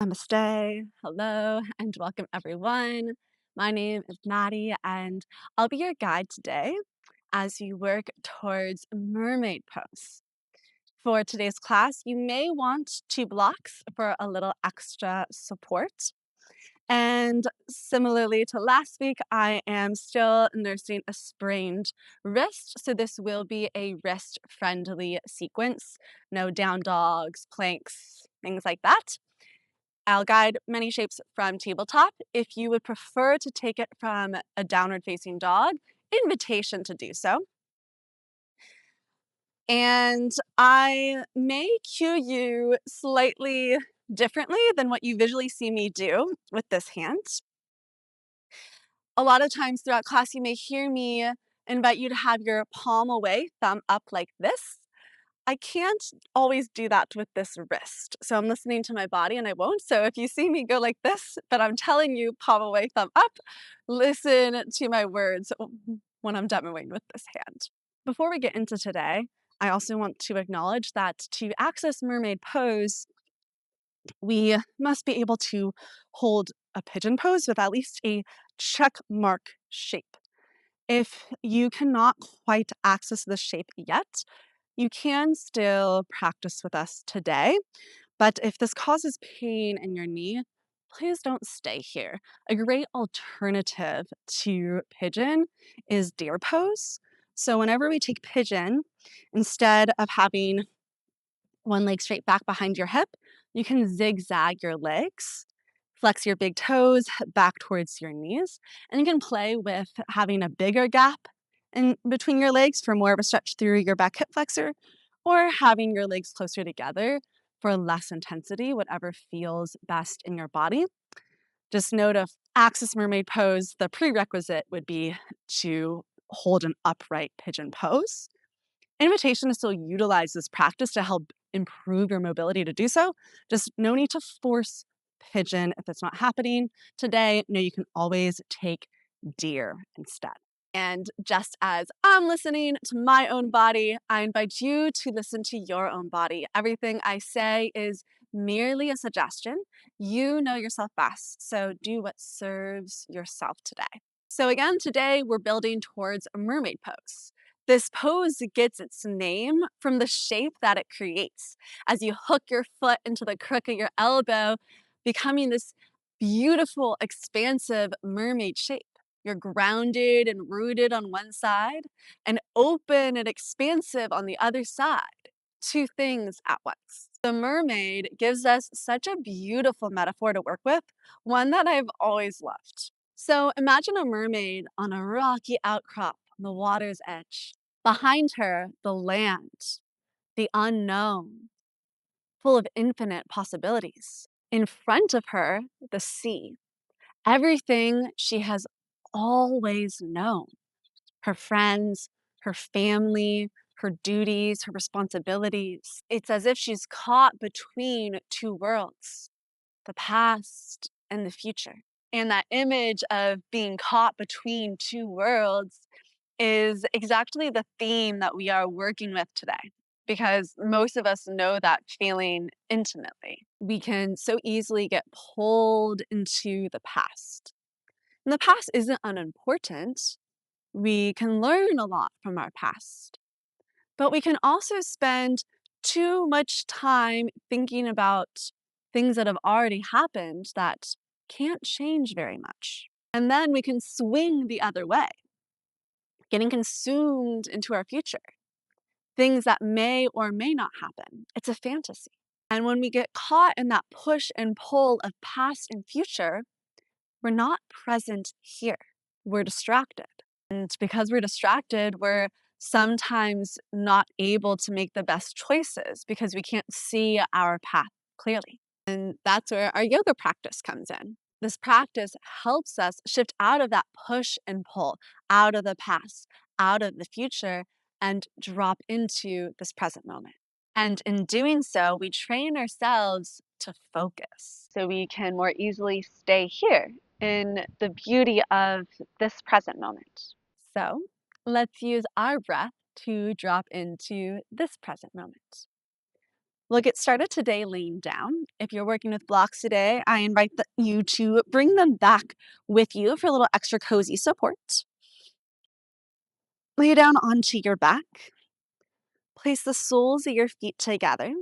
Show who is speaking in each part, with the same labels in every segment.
Speaker 1: Namaste, hello, and welcome everyone. My name is Maddie, and I'll be your guide today as you work towards Mermaid Pose. For today's class, you may want 2 blocks for a little extra support. And similarly to last week, I am still nursing a sprained wrist, so this will be a wrist-friendly sequence. No down dogs, planks, things like that. I'll guide many shapes from tabletop. If you would prefer to take it from a downward facing dog, invitation to do so. And I may cue you slightly differently than what you visually see me do with this hand. A lot of times throughout class, you may hear me invite you to have your palm away, thumb up like this. I can't always do that with this wrist. So I'm listening to my body and I won't. So if you see me go like this, but I'm telling you palm away, thumb up, listen to my words when I'm demoing with this hand. Before we get into today, I also want to acknowledge that to access Mermaid Pose, we must be able to hold a pigeon pose with at least a check mark shape. If you cannot quite access this shape yet, you can still practice with us today, but if this causes pain in your knee, please don't stay here. A great alternative to pigeon is deer pose. So whenever we take pigeon, instead of having one leg straight back behind your hip, you can zigzag your legs, flex your big toes back towards your knees, and you can play with having a bigger gap in between your legs for more of a stretch through your back hip flexor, or having your legs closer together for less intensity, whatever feels best in your body. Just note of Axis Mermaid Pose, the prerequisite would be to hold an upright pigeon pose. Invitation to still utilize this practice to help improve your mobility to do so. Just no need to force pigeon if it's not happening today. No, you can always take deer instead. And just as I'm listening to my own body, I invite you to listen to your own body. Everything I say is merely a suggestion. You know yourself best, so do what serves yourself today. So again, today we're building towards a mermaid pose. This pose gets its name from the shape that it creates. As you hook your foot into the crook of your elbow, becoming this beautiful, expansive mermaid shape. You're grounded and rooted on one side and open and expansive on the other side. Two things at once. The mermaid gives us such a beautiful metaphor to work with, one that I've always loved. So imagine a mermaid on a rocky outcrop on the water's edge. Behind her, the land, the unknown, full of infinite possibilities. In front of her, the sea, everything she has always known. Her friends, her family, her duties, her responsibilities. It's as if she's caught between two worlds, the past and the future. And that image of being caught between two worlds is exactly the theme that we are working with today. Because most of us know that feeling intimately. We can so easily get pulled into the past. And the past isn't unimportant. We can learn a lot from our past. But we can also spend too much time thinking about things that have already happened that can't change very much. And then we can swing the other way, getting consumed into our future, things that may or may not happen. It's a fantasy. And when we get caught in that push and pull of past and future, we're not present here. We're distracted. And because we're distracted, we're sometimes not able to make the best choices because we can't see our path clearly. And that's where our yoga practice comes in. This practice helps us shift out of that push and pull, out of the past, out of the future, and drop into this present moment. And in doing so, we train ourselves to focus so we can more easily stay here in the beauty of this present moment. So let's use our breath to drop into this present moment. We'll get started today laying down. If you're working with blocks today, I invite you to bring them back with you for a little extra cozy support. Lay down onto your back. Place the soles of your feet together.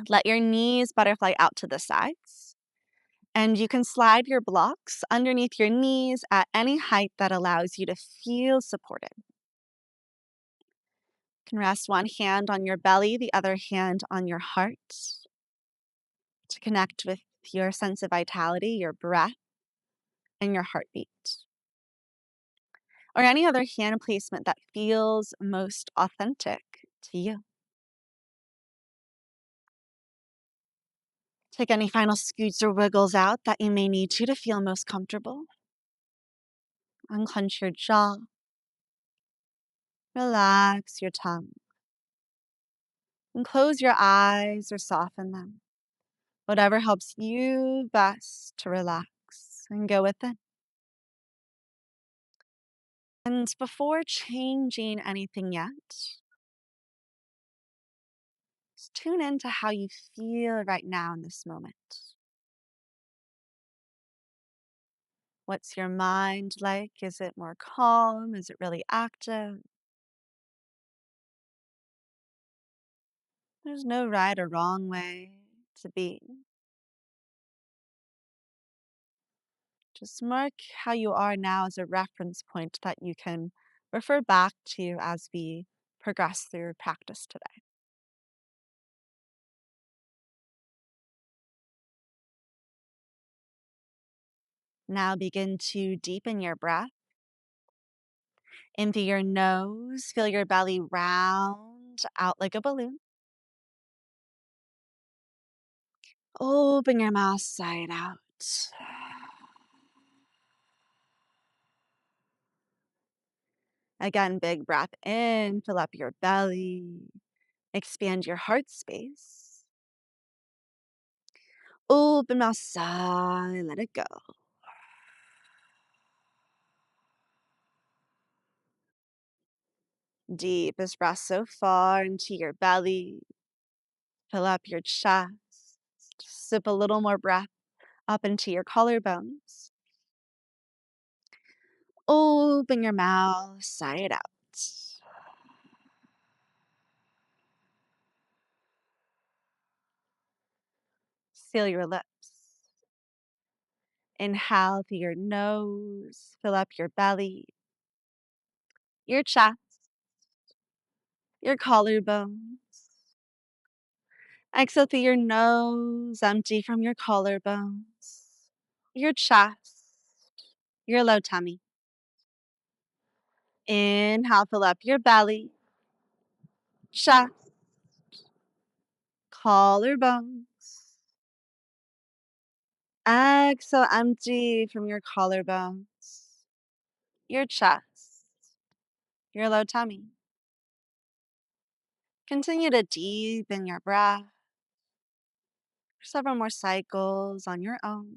Speaker 1: Let your knees butterfly out to the sides. And you can slide your blocks underneath your knees at any height that allows you to feel supported. You can rest one hand on your belly, the other hand on your heart to connect with your sense of vitality, your breath, and your heartbeat. Or any other hand placement that feels most authentic to you. Take any final scoots or wiggles out that you may need to feel most comfortable. Unclench your jaw. Relax your tongue. And close your eyes or soften them. Whatever helps you best to relax and go with it. And before changing anything yet, just tune into how you feel right now in this moment. What's your mind like? Is it more calm? Is it really active? There's no right or wrong way to be. Just mark how you are now as a reference point that you can refer back to as we progress through practice today. Now begin to deepen your breath. In through your nose, feel your belly round out like a balloon. Open your mouth side out. Again, big breath in, fill up your belly, expand your heart space. Open mouth side, let it go. Deepest breath so far into your belly. Fill up your chest. Sip a little more breath up into your collarbones. Open your mouth, sigh it out. Seal your lips. Inhale through your nose. Fill up your belly, your chest, your collarbones. Exhale through your nose, empty from your collarbones, your chest, your low tummy. Inhale, fill up your belly, chest, collarbones. Exhale, empty from your collarbones, your chest, your low tummy. Continue to deepen your breath for several more cycles on your own.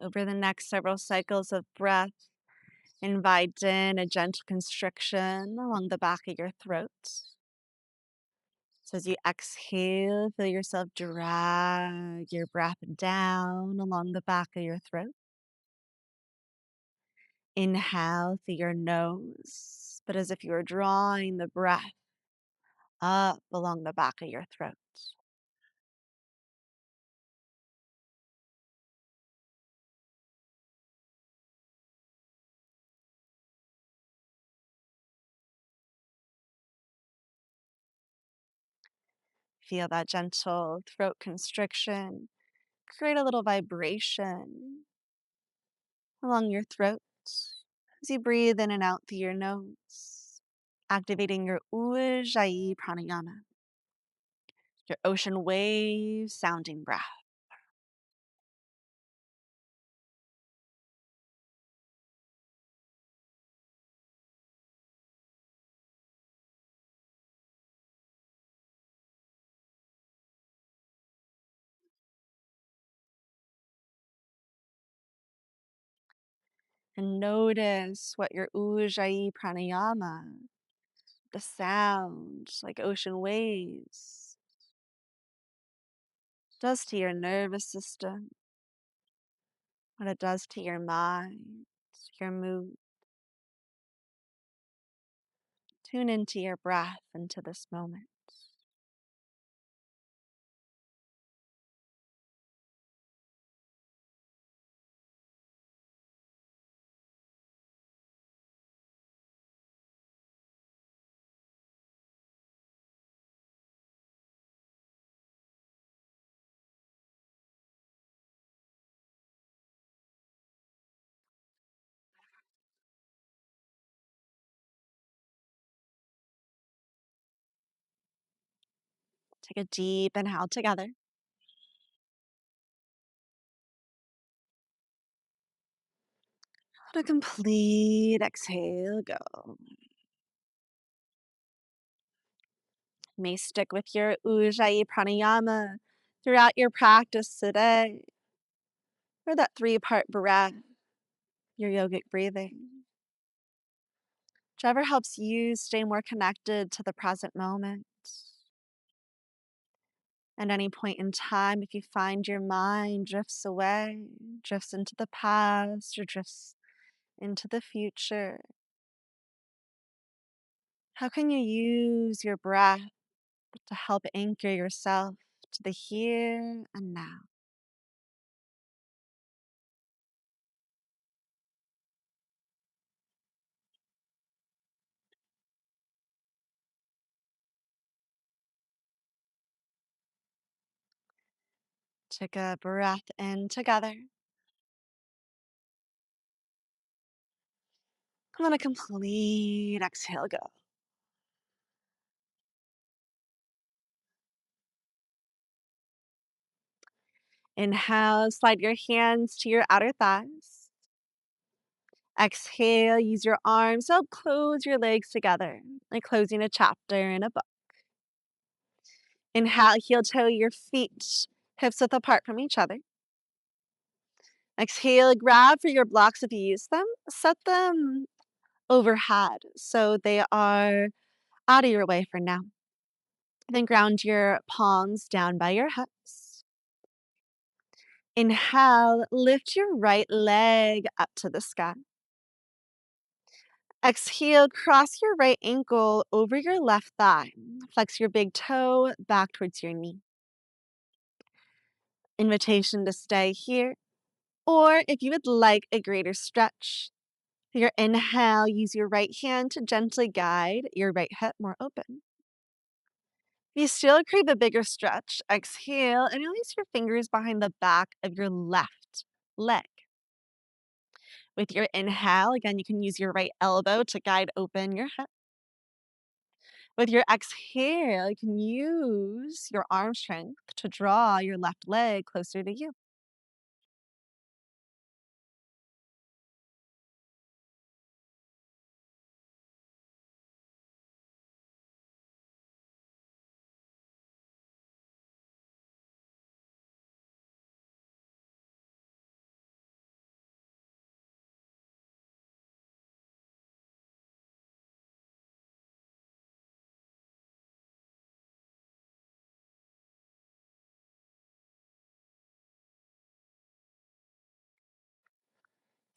Speaker 1: Over the next several cycles of breath, invite in a gentle constriction along the back of your throat. So as you exhale, feel yourself drag your breath down along the back of your throat. Inhale through your nose, but as if you were drawing the breath up along the back of your throat. Feel that gentle throat constriction create a little vibration along your throat as you breathe in and out through your nose, activating your Ujjayi pranayama, your ocean wave sounding breath. And notice what your Ujjayi pranayama, the sound like ocean waves, does to your nervous system, what it does to your mind, your mood. Tune into your breath into this moment. Take a deep inhale together. Let a complete exhale go. You may stick with your Ujjayi pranayama throughout your practice today, or that 3-part breath, your yogic breathing. Whichever helps you stay more connected to the present moment. At any point in time, if you find your mind drifts away, drifts into the past, or drifts into the future, how can you use your breath to help anchor yourself to the here and now? Take a breath in together. Let a complete exhale go. Inhale, slide your hands to your outer thighs. Exhale, use your arms to help close your legs together, like closing a chapter in a book. Inhale, heel toe your feet, hips width apart from each other. Exhale, grab for your blocks if you use them. Set them overhead so they are out of your way for now. Then ground your palms down by your hips. Inhale, lift your right leg up to the sky. Exhale, cross your right ankle over your left thigh. Flex your big toe back towards your knee. Invitation to stay here. Or if you would like a greater stretch, for your inhale, use your right hand to gently guide your right hip more open. If you still crave a bigger stretch, exhale and release your fingers behind the back of your left leg. With your inhale, again, you can use your right elbow to guide open your hip. With your exhale, you can use your arm strength to draw your left leg closer to you.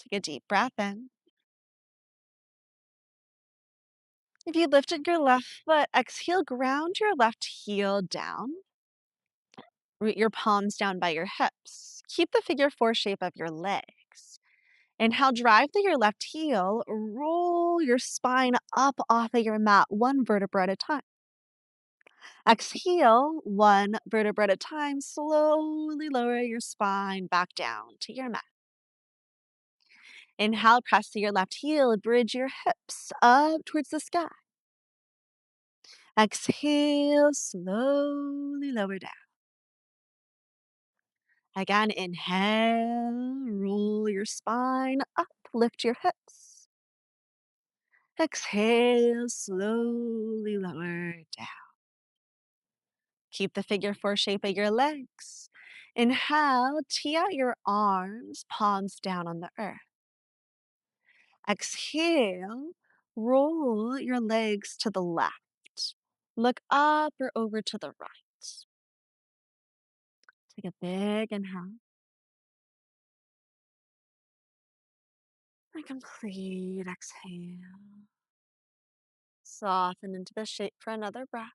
Speaker 1: Take a deep breath in. If you lifted your left foot, exhale, ground your left heel down. Root your palms down by your hips. Keep the figure 4 shape of your legs. Inhale, drive through your left heel. Roll your spine up off of your mat, one vertebra at a time. Exhale, one vertebra at a time. Slowly lower your spine back down to your mat. Inhale, press to your left heel, bridge your hips up towards the sky. Exhale, slowly lower down. Again, inhale, roll your spine up, lift your hips. Exhale, slowly lower down. Keep the figure four shape of your legs. Inhale, tee out your arms, palms down on the earth. Exhale, roll your legs to the left. Look up or over to the right. Take a big inhale. A complete exhale. Soften into the shape for another breath.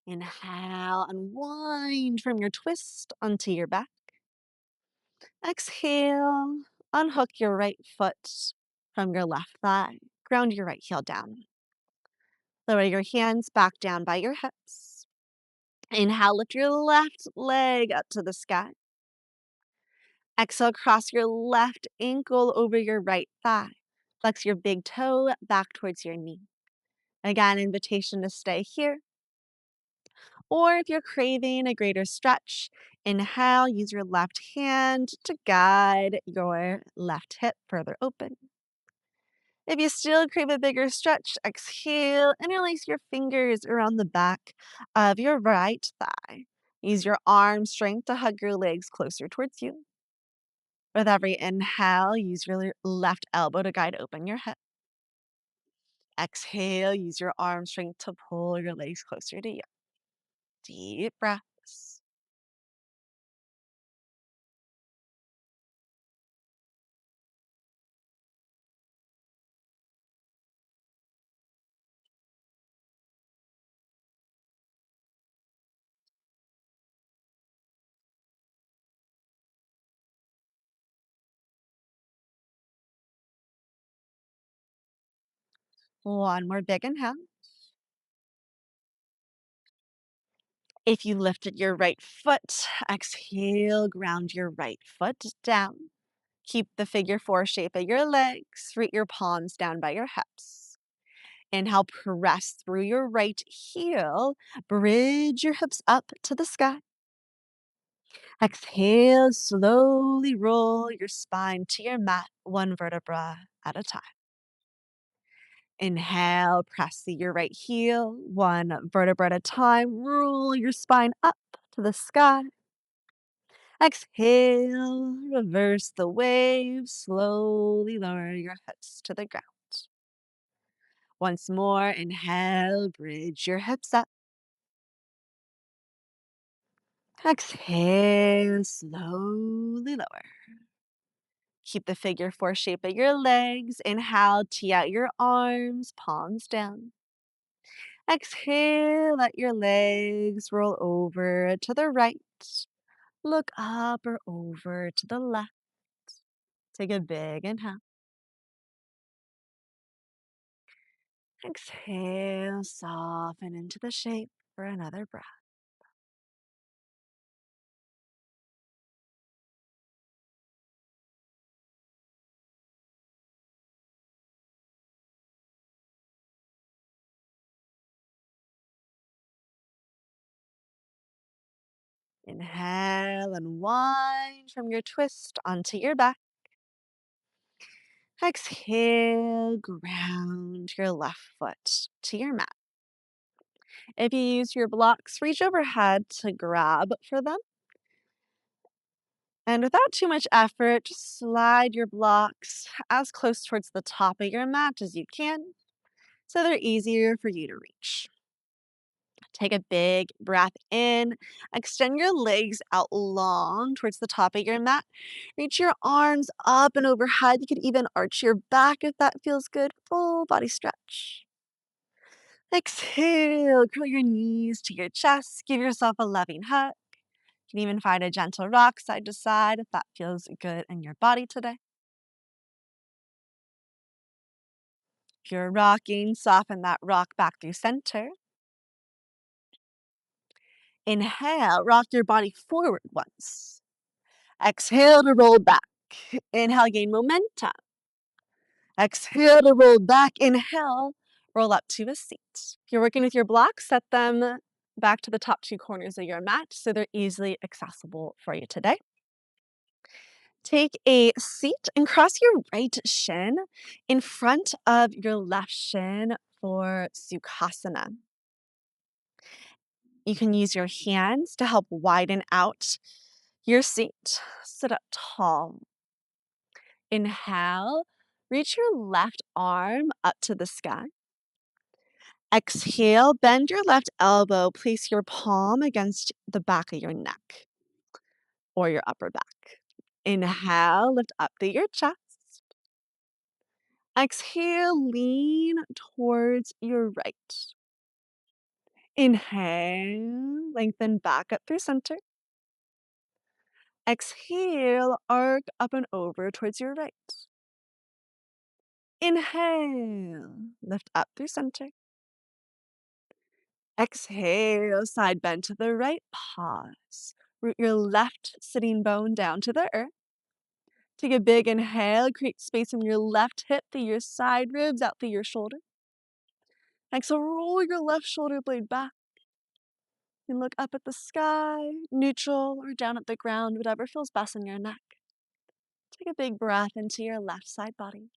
Speaker 1: Inhale, unwind from your twist onto your back. Exhale, unhook your right foot from your left thigh. Ground your right heel down. Lower your hands back down by your hips. Inhale, lift your left leg up to the sky. Exhale, cross your left ankle over your right thigh. Flex your big toe back towards your knee. Again, invitation to stay here. Or if you're craving a greater stretch, inhale, use your left hand to guide your left hip further open. If you still crave a bigger stretch, exhale and release your fingers around the back of your right thigh. Use your arm strength to hug your legs closer towards you. With every inhale, use your left elbow to guide open your hip. Exhale, use your arm strength to pull your legs closer to you. Deep breaths. One more big inhale. If you lifted your right foot, exhale, ground your right foot down. Keep the figure four shape of your legs. Root your palms down by your hips. Inhale, press through your right heel. Bridge your hips up to the sky. Exhale, slowly roll your spine to your mat, one vertebra at a time. Inhale, press through your right heel, one vertebra at a time. Roll your spine up to the sky. Exhale, reverse the wave. Slowly lower your hips to the ground. Once more, inhale, bridge your hips up. Exhale, slowly lower. Keep the figure four shape of your legs. Inhale, tee out your arms, palms down. Exhale, let your legs roll over to the right. Look up or over to the left. Take a big inhale. Exhale, soften into the shape for another breath. Inhale, unwind from your twist onto your back. Exhale, ground your left foot to your mat. If you use your blocks, reach overhead to grab for them. And without too much effort, just slide your blocks as close towards the top of your mat as you can so they're easier for you to reach. Take a big breath in. Extend your legs out long towards the top of your mat. Reach your arms up and overhead. You could even arch your back if that feels good. Full body stretch. Exhale, curl your knees to your chest. Give yourself a loving hug. You can even find a gentle rock side to side if that feels good in your body today. If you're rocking, soften that rock back through center. Inhale, rock your body forward once. Exhale to roll back. Inhale, gain momentum. Exhale to roll back. Inhale, roll up to a seat. If you're working with your blocks, set them back to the top two corners of your mat so they're easily accessible for you today. Take a seat and cross your right shin in front of your left shin for Sukhasana. You can use your hands to help widen out your seat. Sit up tall. Inhale, reach your left arm up to the sky. Exhale, bend your left elbow. Place your palm against the back of your neck or your upper back. Inhale, lift up through your chest. Exhale, lean towards your right. Inhale, lengthen back up through center. Exhale, arc up and over towards your right. Inhale, lift up through center. Exhale, side bend to the right, pause. Root your left sitting bone down to the earth. Take a big inhale, create space in your left hip through your side ribs, out through your shoulder. Exhale, roll your left shoulder blade back. And look up at the sky, neutral or down at the ground, whatever feels best in your neck. Take a big breath into your left side body.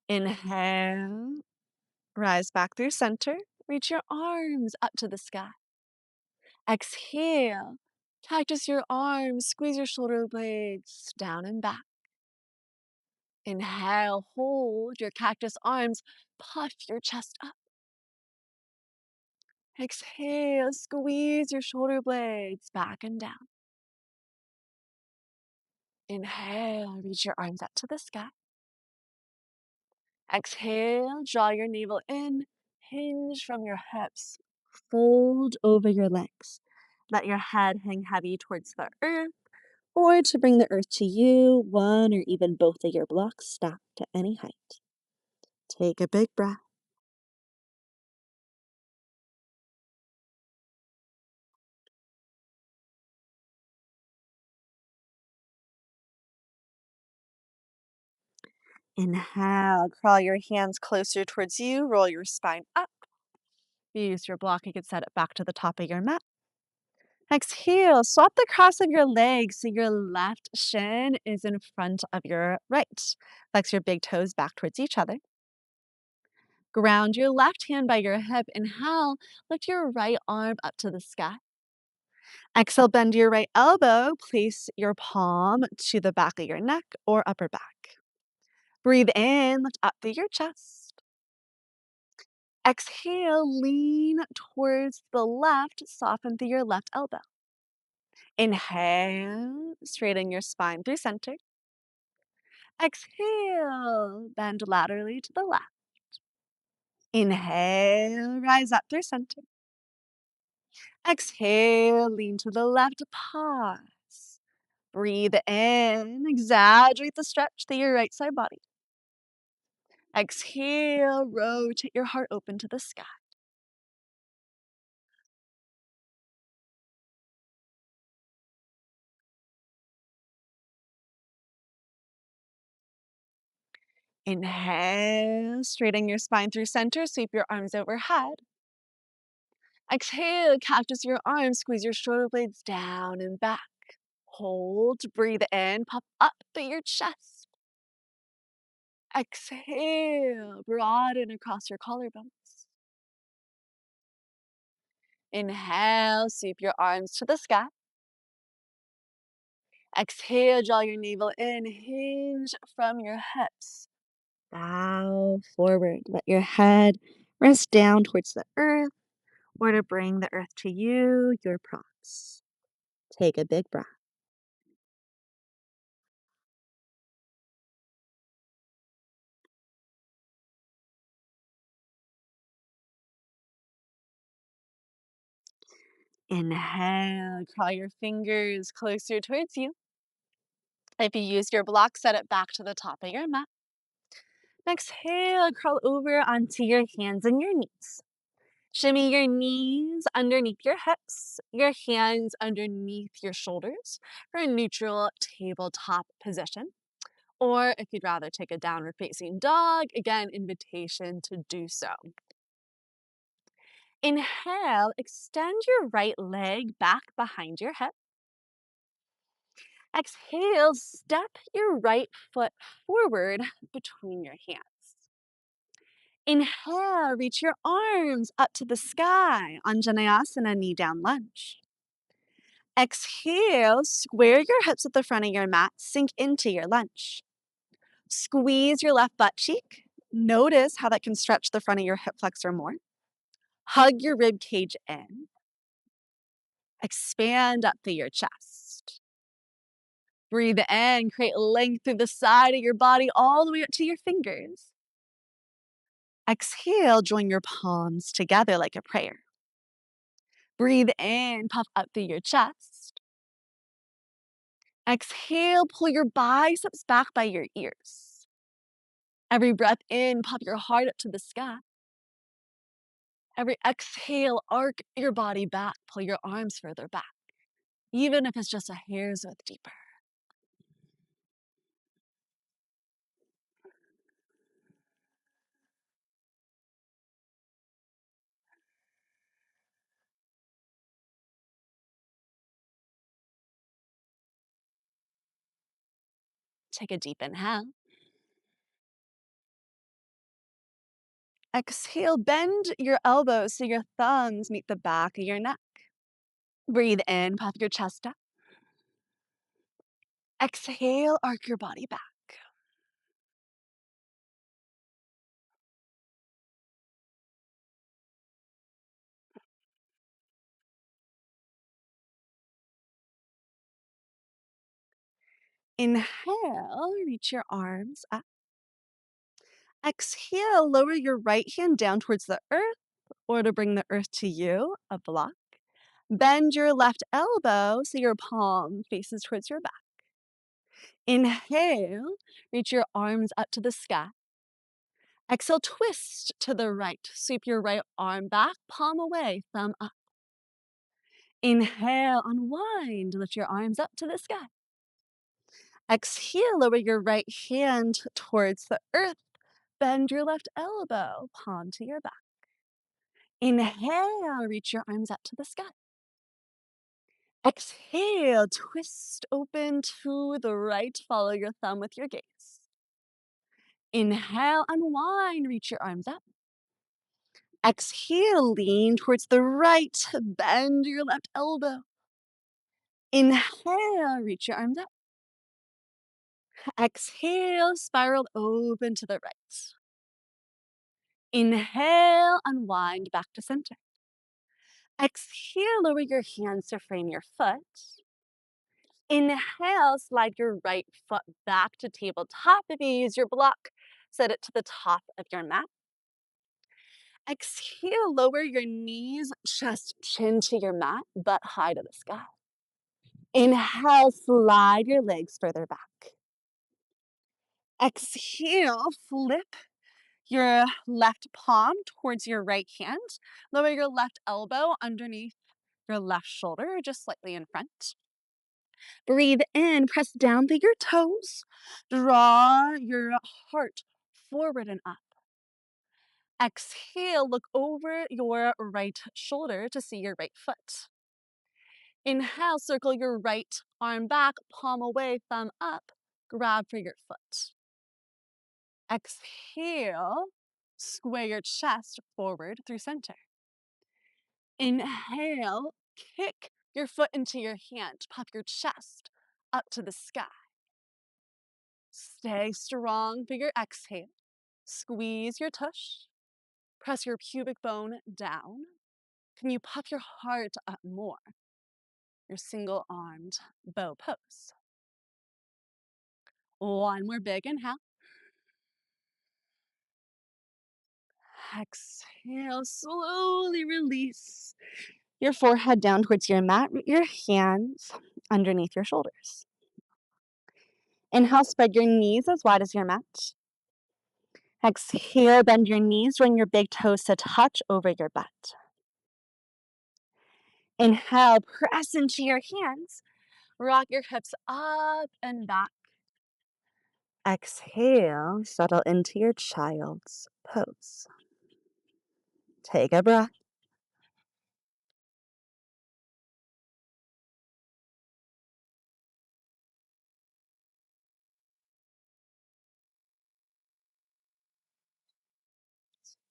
Speaker 1: Inhale, rise back through center. Reach your arms up to the sky. Exhale, cactus your arms, squeeze your shoulder blades down and back. Inhale, hold your cactus arms, puff your chest up. Exhale, squeeze your shoulder blades back and down. Inhale, reach your arms up to the sky. Exhale, draw your navel in, hinge from your hips, fold over your legs. Let your head hang heavy towards the earth, or to bring the earth to you, one or even both of your blocks stacked to any height. Take a big breath. Inhale, crawl your hands closer towards you, roll your spine up. Use your block, you can set it back to the top of your mat. Exhale, swap the cross of your legs so your left shin is in front of your right. Flex your big toes back towards each other. Ground your left hand by your hip. Inhale, lift your right arm up to the sky. Exhale, bend your right elbow. Place your palm to the back of your neck or upper back. Breathe in, lift up through your chest. Exhale, lean towards the left, soften through your left elbow. Inhale, straighten your spine through center. Exhale, bend laterally to the left. Inhale, rise up through center. Exhale, lean to the left, pause. Breathe in, exaggerate the stretch through your right side body. Exhale, rotate your heart open to the sky. Inhale, straighten your spine through center, sweep your arms overhead. Exhale, cactus your arms, squeeze your shoulder blades down and back. Hold, breathe in, pop up through your chest. Exhale, broaden across your collarbones. Inhale, sweep your arms to the sky. Exhale, draw your navel in, hinge from your hips. Bow forward. Let your head rest down towards the earth, or to bring the earth to you, your prompts. Take a big breath. Inhale, crawl your fingers closer towards you. If you use your block, set it back to the top of your mat. Exhale, crawl over onto your hands and your knees. Shimmy your knees underneath your hips, your hands underneath your shoulders for a neutral tabletop position. Or if you'd rather take a downward facing dog, again, invitation to do so. Inhale, extend your right leg back behind your hip. Exhale, step your right foot forward between your hands. Inhale, reach your arms up to the sky, Anjaneyasana, knee down lunge. Exhale, square your hips at the front of your mat, sink into your lunge. Squeeze your left butt cheek. Notice how that can stretch the front of your hip flexor more. Hug your rib cage in. Expand up through your chest. Breathe in, create length through the side of your body all the way up to your fingers. Exhale, join your palms together like a prayer. Breathe in, puff up through your chest. Exhale, pull your biceps back by your ears. Every breath in, pop your heart up to the sky. Every exhale, arc your body back, pull your arms further back, even if it's just a hair's width deeper. Take a deep inhale. Exhale, bend your elbows so your thumbs meet the back of your neck. Breathe in, puff your chest up. Exhale, arc your body back. Inhale, reach your arms up. Exhale, lower your right hand down towards the earth, or to bring the earth to you, a block. Bend your left elbow so your palm faces towards your back. Inhale, reach your arms up to the sky. Exhale, twist to the right. Sweep your right arm back, palm away, thumb up. Inhale, unwind, lift your arms up to the sky. Exhale, lower your right hand towards the earth. Bend your left elbow, palm to your back. Inhale, reach your arms up to the sky. Exhale, twist open to the right. Follow your thumb with your gaze. Inhale, unwind, reach your arms up. Exhale, lean towards the right. Bend your left elbow. Inhale, reach your arms up. Exhale, spiral open to the right. Inhale, unwind back to center. Exhale, lower your hands to frame your foot. Inhale, slide your right foot back to tabletop. If you use your block, set it to the top of your mat. Exhale, lower your knees, chest, chin to your mat, butt high to the sky. Inhale, slide your legs further back. Exhale, flip your left palm towards your right hand. Lower your left elbow underneath your left shoulder, just slightly in front. Breathe in, press down through your toes. Draw your heart forward and up. Exhale, look over your right shoulder to see your right foot. Inhale, circle your right arm back, palm away, thumb up, grab for your foot. Exhale, square your chest forward through center. Inhale, kick your foot into your hand, puff your chest up to the sky. Stay strong for your exhale. Squeeze your tush. Press your pubic bone down. Can you puff your heart up more? Your single-armed bow pose. One more big inhale. Exhale, slowly release. Your forehead down towards your mat, your hands underneath your shoulders. Inhale, spread your knees as wide as your mat. Exhale, bend your knees, drawing your big toes to touch over your butt. Inhale, press into your hands. Rock your hips up and back. Exhale, settle into your child's pose. Take a breath.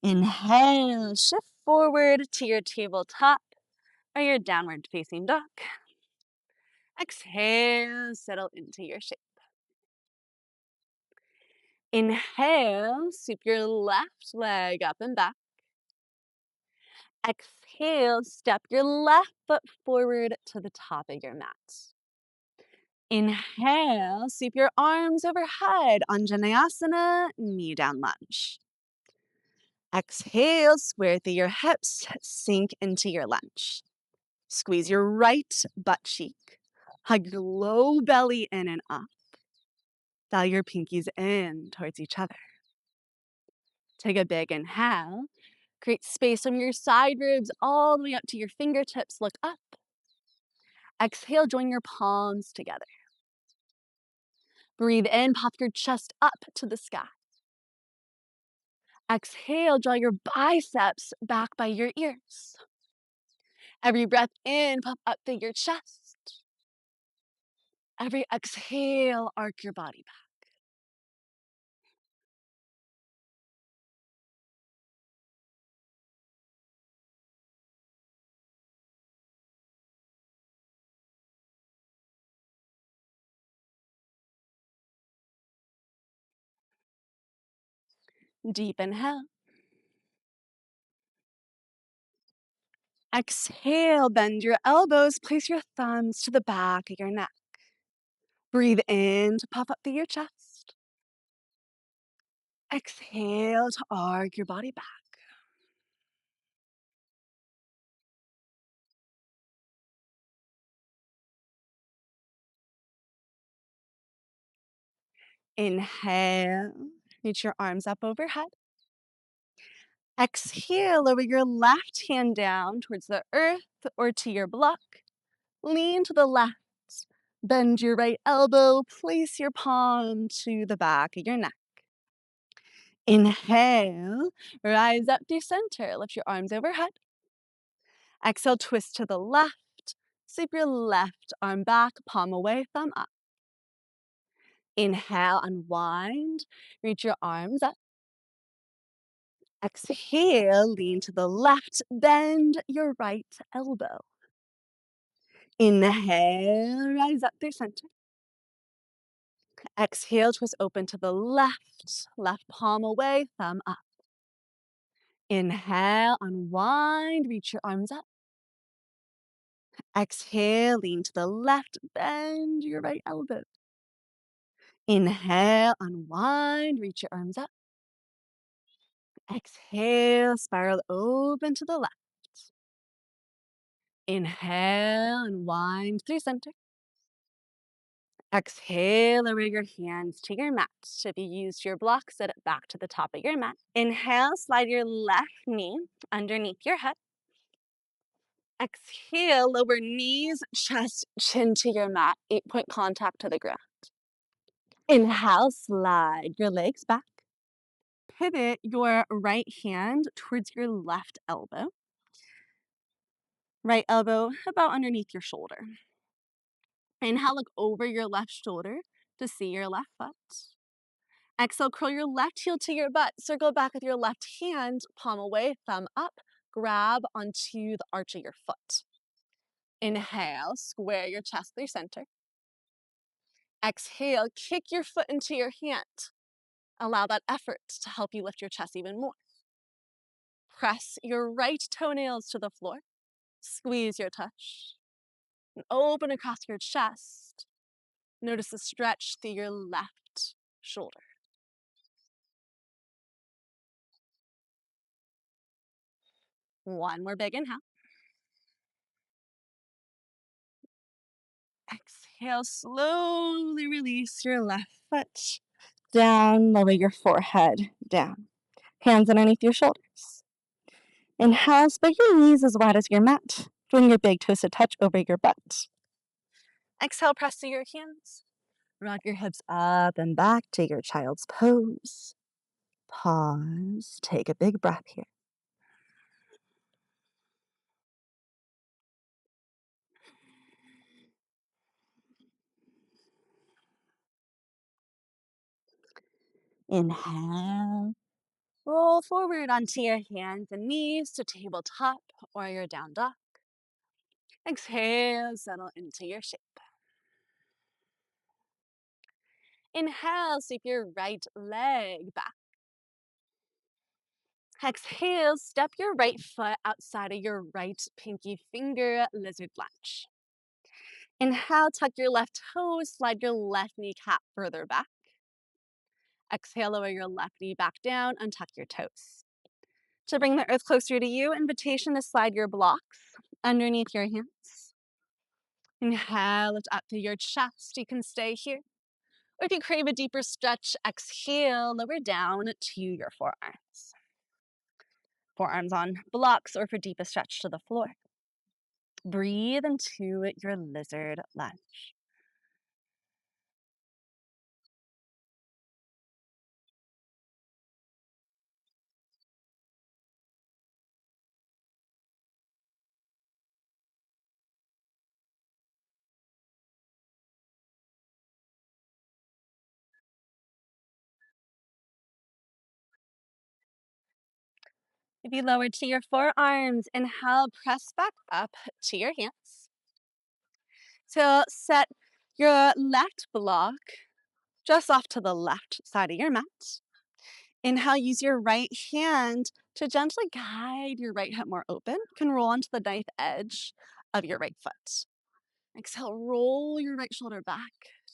Speaker 1: Inhale, shift forward to your tabletop or your downward facing dog. Exhale, settle into your shape. Inhale, sweep your left leg up and back. Exhale, step your left foot forward to the top of your mat. Inhale, sweep your arms overhead, Anjaneyasana, knee down lunge. Exhale, square through your hips, sink into your lunge. Squeeze your right butt cheek. Hug your low belly in and up. Dial your pinkies in towards each other. Take a big inhale. Create space from your side ribs all the way up to your fingertips. Look up. Exhale, join your palms together. Breathe in, puff your chest up to the sky. Exhale, draw your biceps back by your ears. Every breath in, puff up through your chest. Every exhale, arc your body back. Deep inhale. Exhale, bend your elbows, place your thumbs to the back of your neck. Breathe in to puff up through your chest. Exhale to arc your body back. Inhale, reach your arms up overhead. Exhale, lower your left hand down towards the earth or to your block. Lean to the left. Bend your right elbow. Place your palm to the back of your neck. Inhale, rise up through center. Lift your arms overhead. Exhale, twist to the left. Sweep your left arm back, palm away, thumb up. Inhale, unwind. Reach your arms up. Exhale, lean to the left, bend your right elbow. Inhale, rise up through center. Exhale, twist open to the left, left palm away, thumb up. Inhale, unwind, reach your arms up. Exhale, lean to the left, bend your right elbow. Inhale, unwind, reach your arms up. Exhale, spiral open to the left. Inhale, unwind through center. Exhale, lower your hands to your mat. If you used your block, set it back to the top of your mat. Inhale, slide your left knee underneath your head. Exhale, lower knees, chest, chin to your mat, 8-point contact to the ground. Inhale, slide your legs back. Pivot your right hand towards your left elbow. Right elbow about underneath your shoulder. Inhale, look over your left shoulder to see your left foot. Exhale, curl your left heel to your butt. Circle back with your left hand, palm away, thumb up. Grab onto the arch of your foot. Inhale, square your chest through center. Exhale, kick your foot into your hand. Allow that effort to help you lift your chest even more. Press your right toenails to the floor. Squeeze your tush. And open across your chest. Notice the stretch through your left shoulder. One more big inhale. Exhale, slowly release your left foot. Down, lower your forehead down. Hands underneath your shoulders. Inhale, spread your knees as wide as your mat. Bring your big toes to touch over your butt. Exhale, press to your hands. Rock your hips up and back to your child's pose. Pause. Take a big breath here. Inhale. Roll forward onto your hands and knees to tabletop or your down dog. Exhale, settle into your shape. Inhale, sweep your right leg back. Exhale, step your right foot outside of your right pinky finger, lizard lunge. Inhale, tuck your left toes, slide your left kneecap further back. Exhale, lower your left knee back down, untuck your toes. To bring the earth closer to you, invitation to slide your blocks underneath your hands. Inhale, lift up through your chest. You can stay here. Or if you crave a deeper stretch, exhale, lower down to your forearms. Forearms on blocks or for deepest stretch to the floor. Breathe into your lizard lunge. If you lower to your forearms, inhale, press back up to your hands. So set your left block just off to the left side of your mat. Inhale, use your right hand to gently guide your right hip more open. You can roll onto the knife edge of your right foot. Exhale, roll your right shoulder back.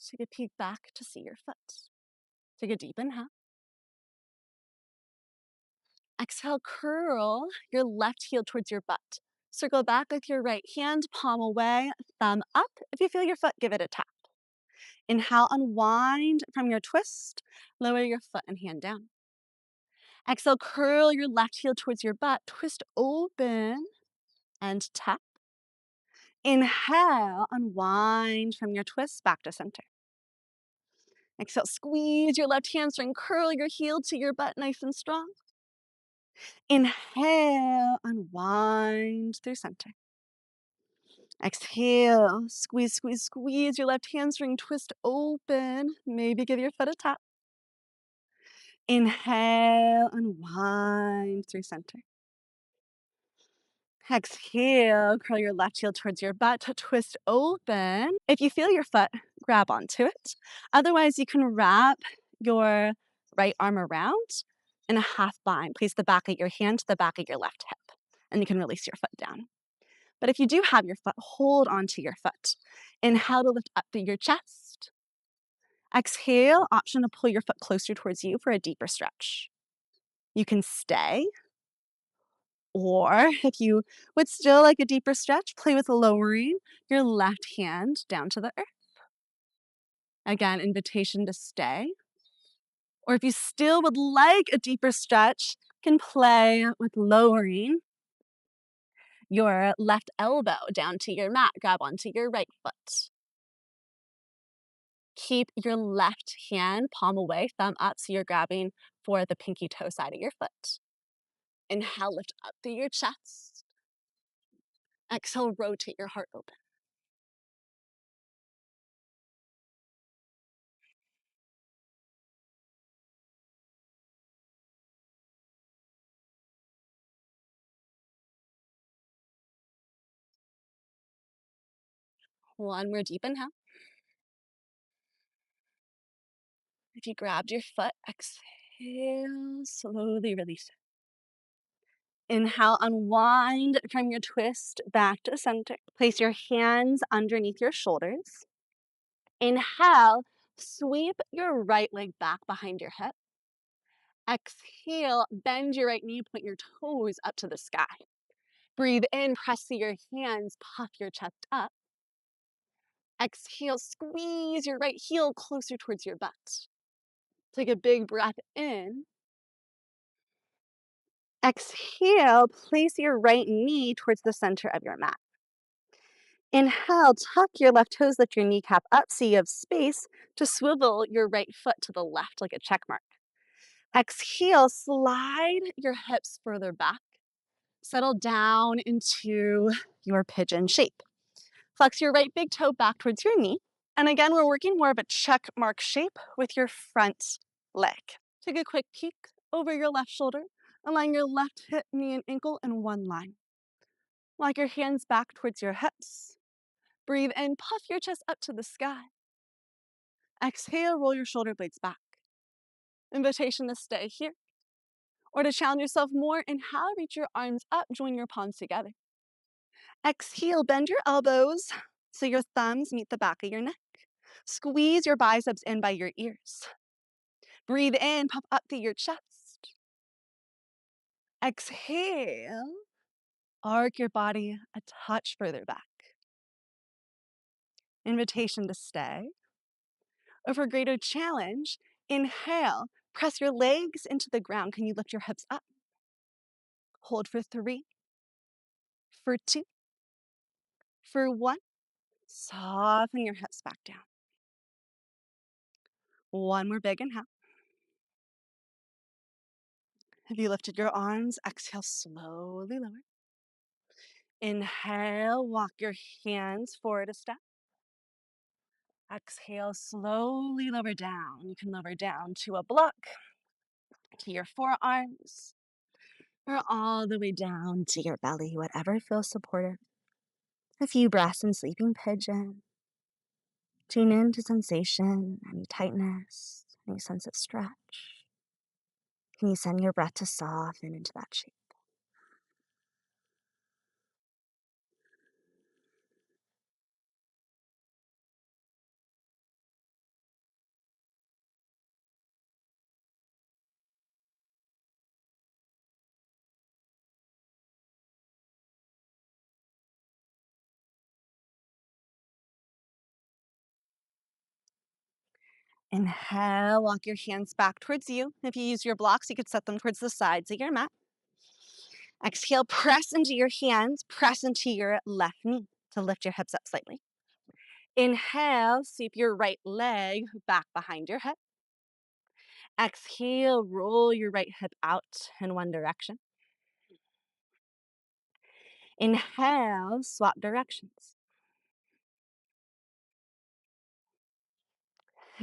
Speaker 1: Take a peek back to see your foot. Take a deep inhale. Exhale, curl your left heel towards your butt. Circle back with your right hand, palm away, thumb up. If you feel your foot, give it a tap. Inhale, unwind from your twist. Lower your foot and hand down. Exhale, curl your left heel towards your butt. Twist open and tap. Inhale, unwind from your twist back to center. Exhale, squeeze your left hamstring. Curl your heel to your butt nice and strong. Inhale, unwind through center. Exhale, squeeze, squeeze, squeeze your left hamstring. Twist open. Maybe give your foot a tap. Inhale, unwind through center. Exhale, curl your left heel towards your butt to twist open. If you feel your foot, grab onto it. Otherwise, you can wrap your right arm around in a half bind. Place the back of your hand to the back of your left hip, and you can release your foot down. But if you do have your foot, hold onto your foot. Inhale to lift up through your chest. Exhale, option to pull your foot closer towards you for a deeper stretch. You can stay, or if you would still like a deeper stretch, play with lowering your left hand down to the earth. Again, invitation to stay. Or if you still would like a deeper stretch, you can play with lowering your left elbow down to your mat. Grab onto your right foot. Keep your left hand palm away, thumb up, so you're grabbing for the pinky toe side of your foot. Inhale, lift up through your chest. Exhale, rotate your heart open. One more deep inhale. If you grabbed your foot, exhale, slowly release it. Inhale, unwind from your twist back to center. Place your hands underneath your shoulders. Inhale, sweep your right leg back behind your hip. Exhale, bend your right knee, point your toes up to the sky. Breathe in, press through your hands, puff your chest up. Exhale, squeeze your right heel closer towards your butt. Take a big breath in. Exhale, place your right knee towards the center of your mat. Inhale, tuck your left toes, lift your kneecap up so you have space to swivel your right foot to the left like a check mark. Exhale, slide your hips further back. Settle down into your pigeon shape. Flex your right big toe back towards your knee. And again, we're working more of a check mark shape with your front leg. Take a quick peek over your left shoulder. Align your left hip, knee, and ankle in one line. Walk your hands back towards your hips. Breathe in, puff your chest up to the sky. Exhale, roll your shoulder blades back. Invitation to stay here. Or to challenge yourself more, inhale, reach your arms up, join your palms together. Exhale, bend your elbows so your thumbs meet the back of your neck. Squeeze your biceps in by your ears. Breathe in, puff up through your chest. Exhale, arc your body a touch further back. Invitation to stay. Or for greater challenge, inhale, press your legs into the ground. Can you lift your hips up? Hold for 3, for 2, for 1. Soften your hips back down. One more big inhale. Have you lifted your arms? Exhale, slowly lower. Inhale, walk your hands forward a step. Exhale, slowly lower down. You can lower down to a block, to your forearms, or all the way down to your belly, whatever feels supportive. A few breaths in sleeping pigeon. Tune in to sensation, any tightness, any sense of stretch. Can you send your breath to soften into that shape? Inhale, walk your hands back towards you. If you use your blocks, you could set them towards the sides of your mat. Exhale, press into your hands, press into your left knee to lift your hips up slightly. Inhale, sweep your right leg back behind your hip. Exhale, roll your right hip out in one direction. Inhale, swap directions.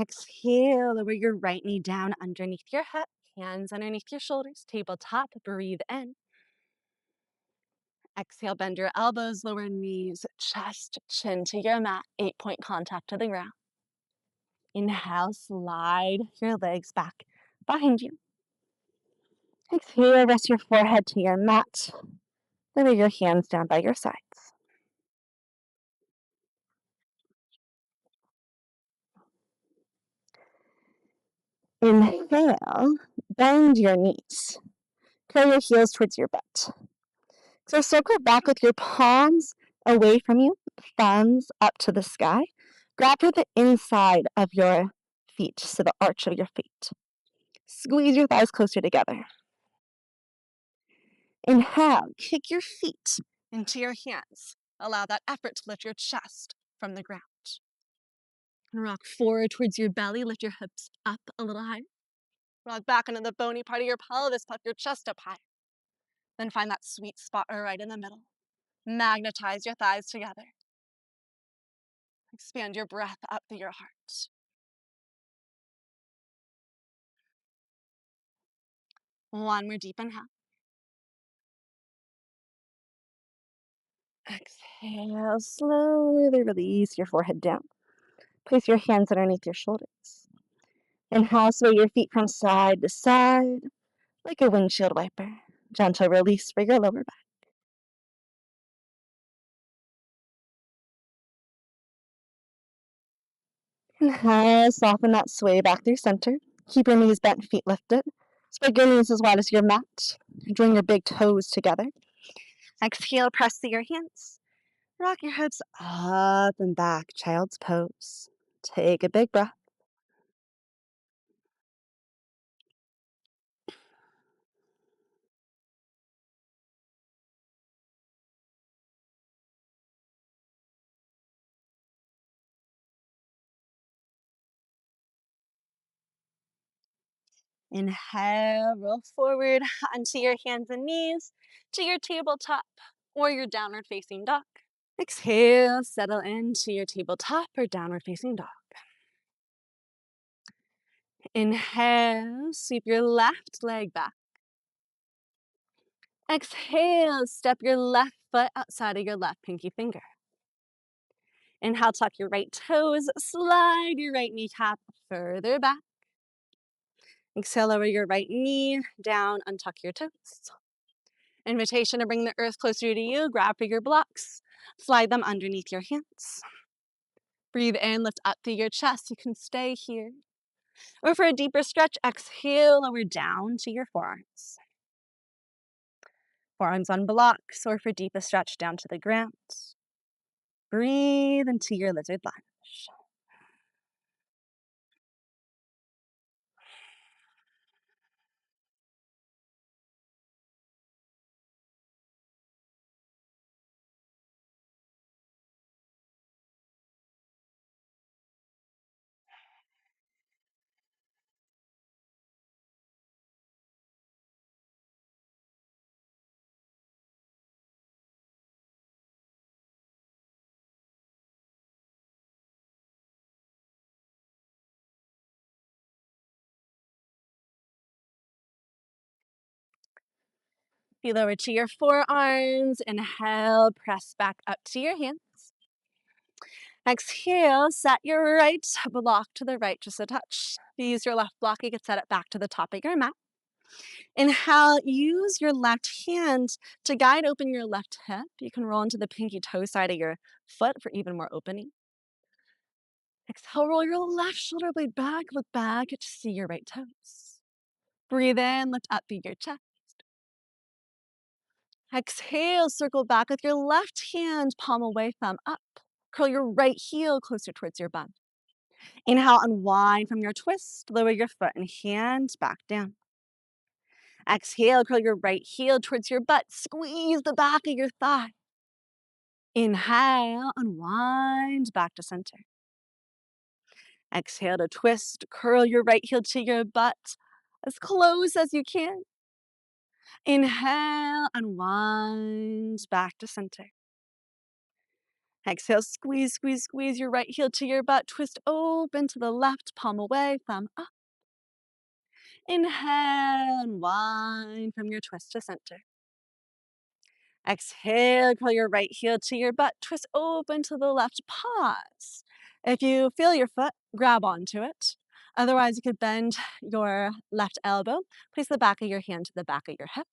Speaker 1: Exhale, lower your right knee down underneath your hip, hands underneath your shoulders, tabletop, breathe in. Exhale, bend your elbows, lower knees, chest, chin to your mat, 8-point contact to the ground. Inhale, slide your legs back behind you. Exhale, rest your forehead to your mat. Lower your hands down by your sides. Inhale, bend your knees. Curl your heels towards your butt. So circle back with your palms away from you, thumbs up to the sky. Grab for the inside of your feet, so the arch of your feet. Squeeze your thighs closer together. Inhale, kick your feet into your hands. Allow that effort to lift your chest from the ground. And rock forward towards your belly, lift your hips up a little higher. Rock back into the bony part of your pelvis, puff your chest up high. Then find that sweet spot right in the middle. Magnetize your thighs together. Expand your breath up through your heart. One more deep inhale. Exhale, slowly release your forehead down. Place your hands underneath your shoulders. Inhale, sway your feet from side to side like a windshield wiper. Gentle release for your lower back. Inhale, soften that sway back through center. Keep your knees bent, feet lifted. Spread your knees as wide as your mat. Join your big toes together. Exhale, press through your hands. Rock your hips up and back, child's pose. Take a big breath. Inhale, roll forward onto your hands and knees to your tabletop or your downward facing dog. Exhale, settle into your tabletop or downward facing dog. Inhale, sweep your left leg back. Exhale, step your left foot outside of your left pinky finger. Inhale, tuck your right toes, slide your right kneecap further back. Exhale, lower your right knee down, untuck your toes. Invitation to bring the earth closer to you, grab for your blocks, slide them underneath your hands. Breathe in, lift up through your chest, you can stay here. Or for a deeper stretch, exhale, lower down to your forearms. Forearms on blocks, or for deepest stretch, down to the ground. Breathe into your lizard lunge. You lower to your forearms. Inhale, press back up to your hands. Exhale, set your right block to the right just a touch. If you use your left block, you can set it back to the top of your mat. Inhale, use your left hand to guide open your left hip. You can roll into the pinky toe side of your foot for even more opening. Exhale, roll your left shoulder blade back, look back to see your right toes. Breathe in, lift up through your chest. Exhale, circle back with your left hand, palm away, thumb up. Curl your right heel closer towards your bum. Inhale, unwind from your twist. Lower your foot and hand back down. Exhale, curl your right heel towards your butt. Squeeze the back of your thigh. Inhale, unwind back to center. Exhale to twist. Curl your right heel to your butt as close as you can. Inhale, unwind back to center. Exhale, squeeze, squeeze, squeeze your right heel to your butt. Twist open to the left, palm away, thumb up. Inhale, unwind from your twist to center. Exhale, curl your right heel to your butt. Twist open to the left, pause. If you feel your foot, grab onto it. Otherwise, you could bend your left elbow. Place the back of your hand to the back of your hip.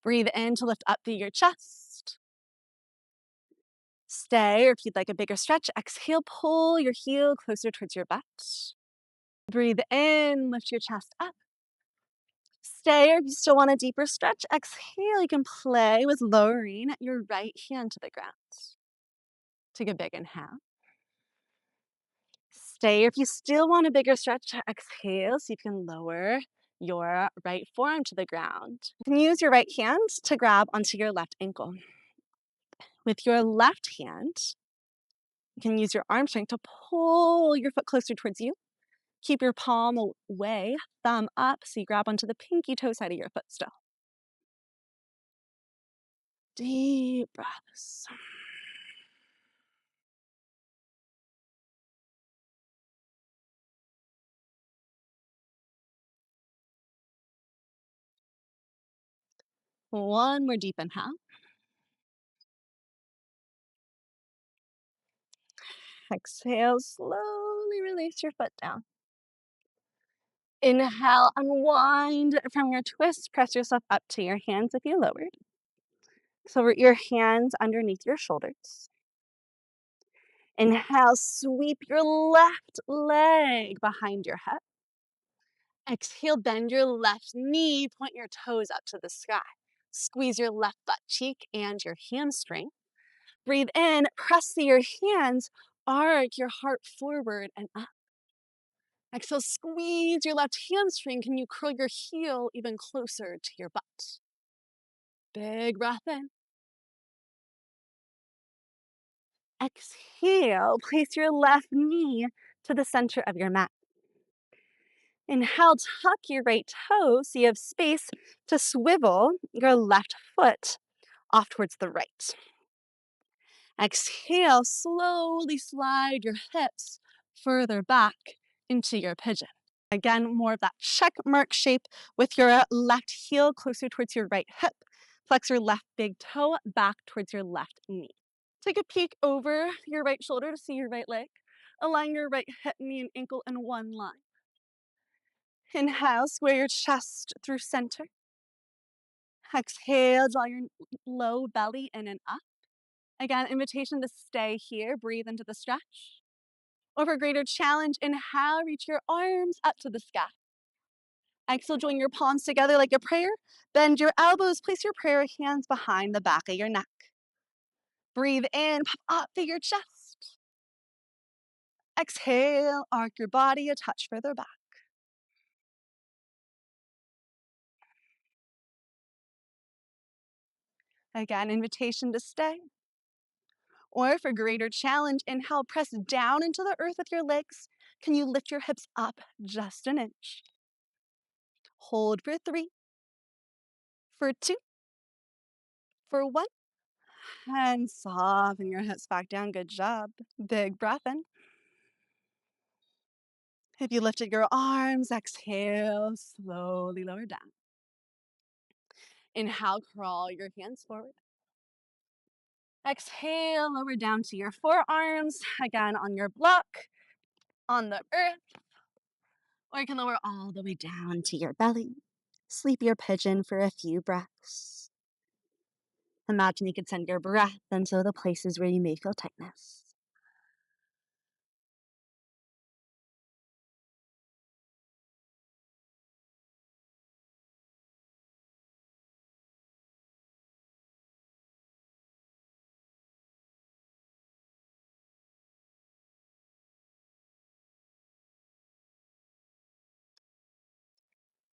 Speaker 1: Breathe in to lift up through your chest. Stay, or if you'd like a bigger stretch, exhale, pull your heel closer towards your butt. Breathe in, lift your chest up. Stay, or if you still want a deeper stretch, exhale. You can play with lowering your right hand to the ground. Take a big inhale. Stay, or if you still want a bigger stretch, exhale so you can lower your right forearm to the ground. You can use your right hand to grab onto your left ankle. With your left hand, you can use your arm strength to pull your foot closer towards you. Keep your palm away, thumb up, so you grab onto the pinky toe side of your foot still. Deep breaths. One more deep inhale. Exhale, slowly release your foot down. Inhale, unwind from your twist. Press yourself up to your hands if you lowered. So your hands underneath your shoulders. Inhale, sweep your left leg behind your hip. Exhale, bend your left knee, point your toes up to the sky. Squeeze your left butt cheek and your hamstring. Breathe in, press through your hands, arc your heart forward and up. Exhale, squeeze your left hamstring. Can you curl your heel even closer to your butt? Big breath in. Exhale, place your left knee to the center of your mat. Inhale, tuck your right toe so you have space to swivel your left foot off towards the right. Exhale, slowly slide your hips further back into your pigeon. Again, more of that check mark shape with your left heel closer towards your right hip. Flex your left big toe back towards your left knee. Take a peek over your right shoulder to see your right leg. Align your right hip, knee, and ankle in one line. Inhale, square your chest through center. Exhale, draw your low belly in and up. Again, invitation to stay here. Breathe into the stretch. Or for greater challenge, inhale, reach your arms up to the sky. Exhale, join your palms together like a prayer. Bend your elbows, place your prayer hands behind the back of your neck. Breathe in, pop up through your chest. Exhale, arc your body a touch further back. Again, invitation to stay. Or for greater challenge, inhale, press down into the earth with your legs. Can you lift your hips up just an inch? Hold for 3, for 2, for 1. And soften your hips back down. Good job. Big breath in. If you lifted your arms, exhale, slowly lower down. Inhale, crawl your hands forward. Exhale, lower down to your forearms. Again, on your block, on the earth. Or you can lower all the way down to your belly. Sleep your pigeon for a few breaths. Imagine you could send your breath into the places where you may feel tightness.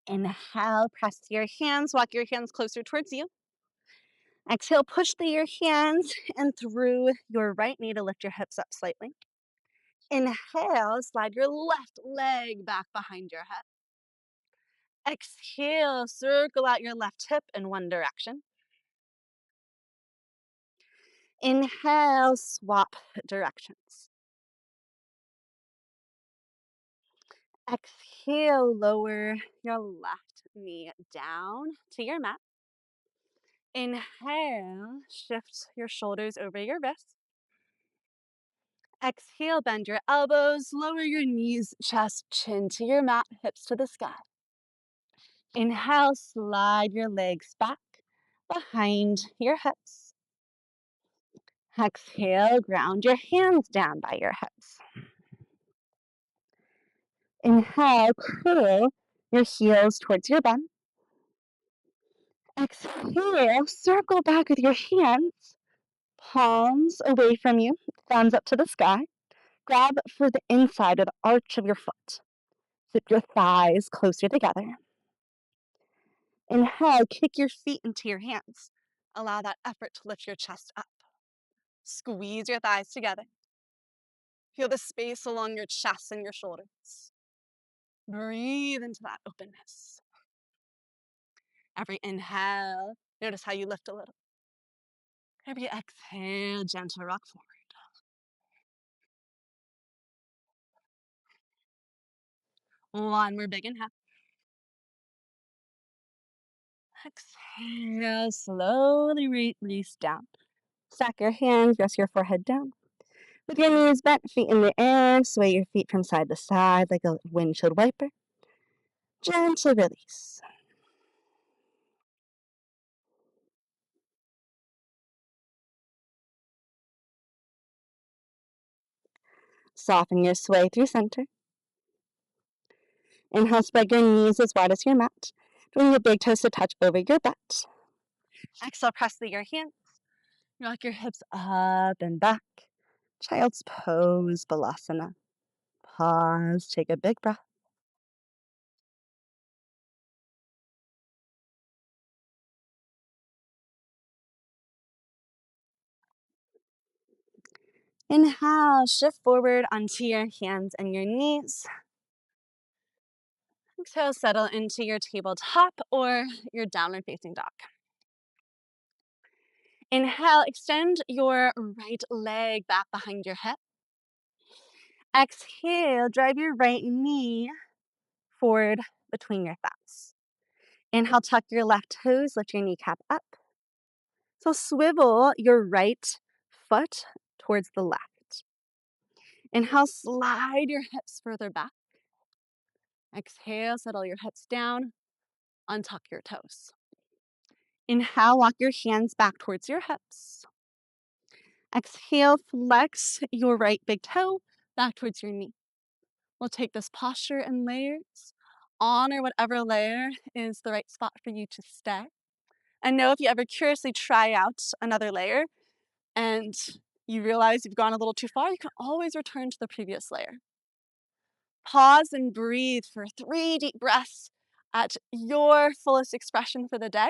Speaker 1: Inhale, press your hands, walk your hands closer towards you. Exhale, push through your hands and through your right knee to lift your hips up slightly. Inhale, slide your left leg back behind your head. Exhale, circle out your left hip in one direction. Inhale, swap directions. Exhale, lower your left knee down to your mat. Inhale, shift your shoulders over your wrists. Exhale, bend your elbows, lower your knees, chest, chin to your mat, hips to the sky. Inhale, slide your legs back behind your hips. Exhale, ground your hands down by your hips. Inhale, curl your heels towards your bum. Exhale, circle back with your hands, palms away from you, thumbs up to the sky. Grab for the inside of the arch of your foot. Zip your thighs closer together. Inhale, kick your feet into your hands. Allow that effort to lift your chest up. Squeeze your thighs together. Feel the space along your chest and your shoulders. Breathe into that openness. Every inhale, notice how you lift a little. Every exhale, gentle rock forward. One more big inhale. Exhale, slowly release down. Stack your hands, rest your forehead down. With your knees bent, feet in the air, sway your feet from side to side like a windshield wiper. Gentle release. Soften your sway through center. Inhale, spread your knees as wide as your mat. Bring your big toes to touch over your butt. Exhale, press through your hands. Rock your hips up and back. Child's pose, Balasana. Pause, take a big breath. Inhale, shift forward onto your hands and your knees. Exhale, settle into your tabletop or your downward facing dog. Inhale, extend your right leg back behind your hip. Exhale, drive your right knee forward between your thighs. Inhale, tuck your left toes, lift your kneecap up. So swivel your right foot towards the left. Inhale, slide your hips further back. Exhale, settle your hips down, untuck your toes. Inhale, walk your hands back towards your hips. Exhale, flex your right big toe back towards your knee. We'll take this posture in layers. Honor whatever layer is the right spot for you to stay. And know if you ever curiously try out another layer and you realize you've gone a little too far, you can always return to the previous layer. Pause and breathe for 3 deep breaths at your fullest expression for the day.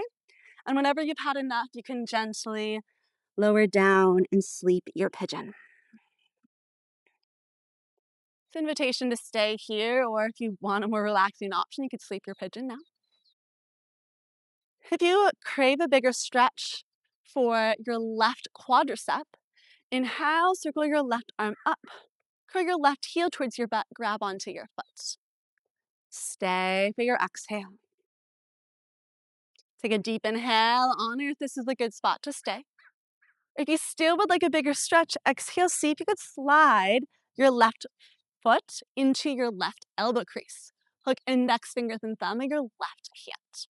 Speaker 1: And whenever you've had enough, you can gently lower down and sleep your pigeon. It's an invitation to stay here, or if you want a more relaxing option, you could sleep your pigeon now. If you crave a bigger stretch for your left quadricep, inhale, circle your left arm up. Curl your left heel towards your butt, grab onto your foot. Stay for your exhale. Take a deep inhale, honor if this is a good spot to stay. If you still would like a bigger stretch, exhale, see if you could slide your left foot into your left elbow crease. Hook index fingers and thumb of your left hand.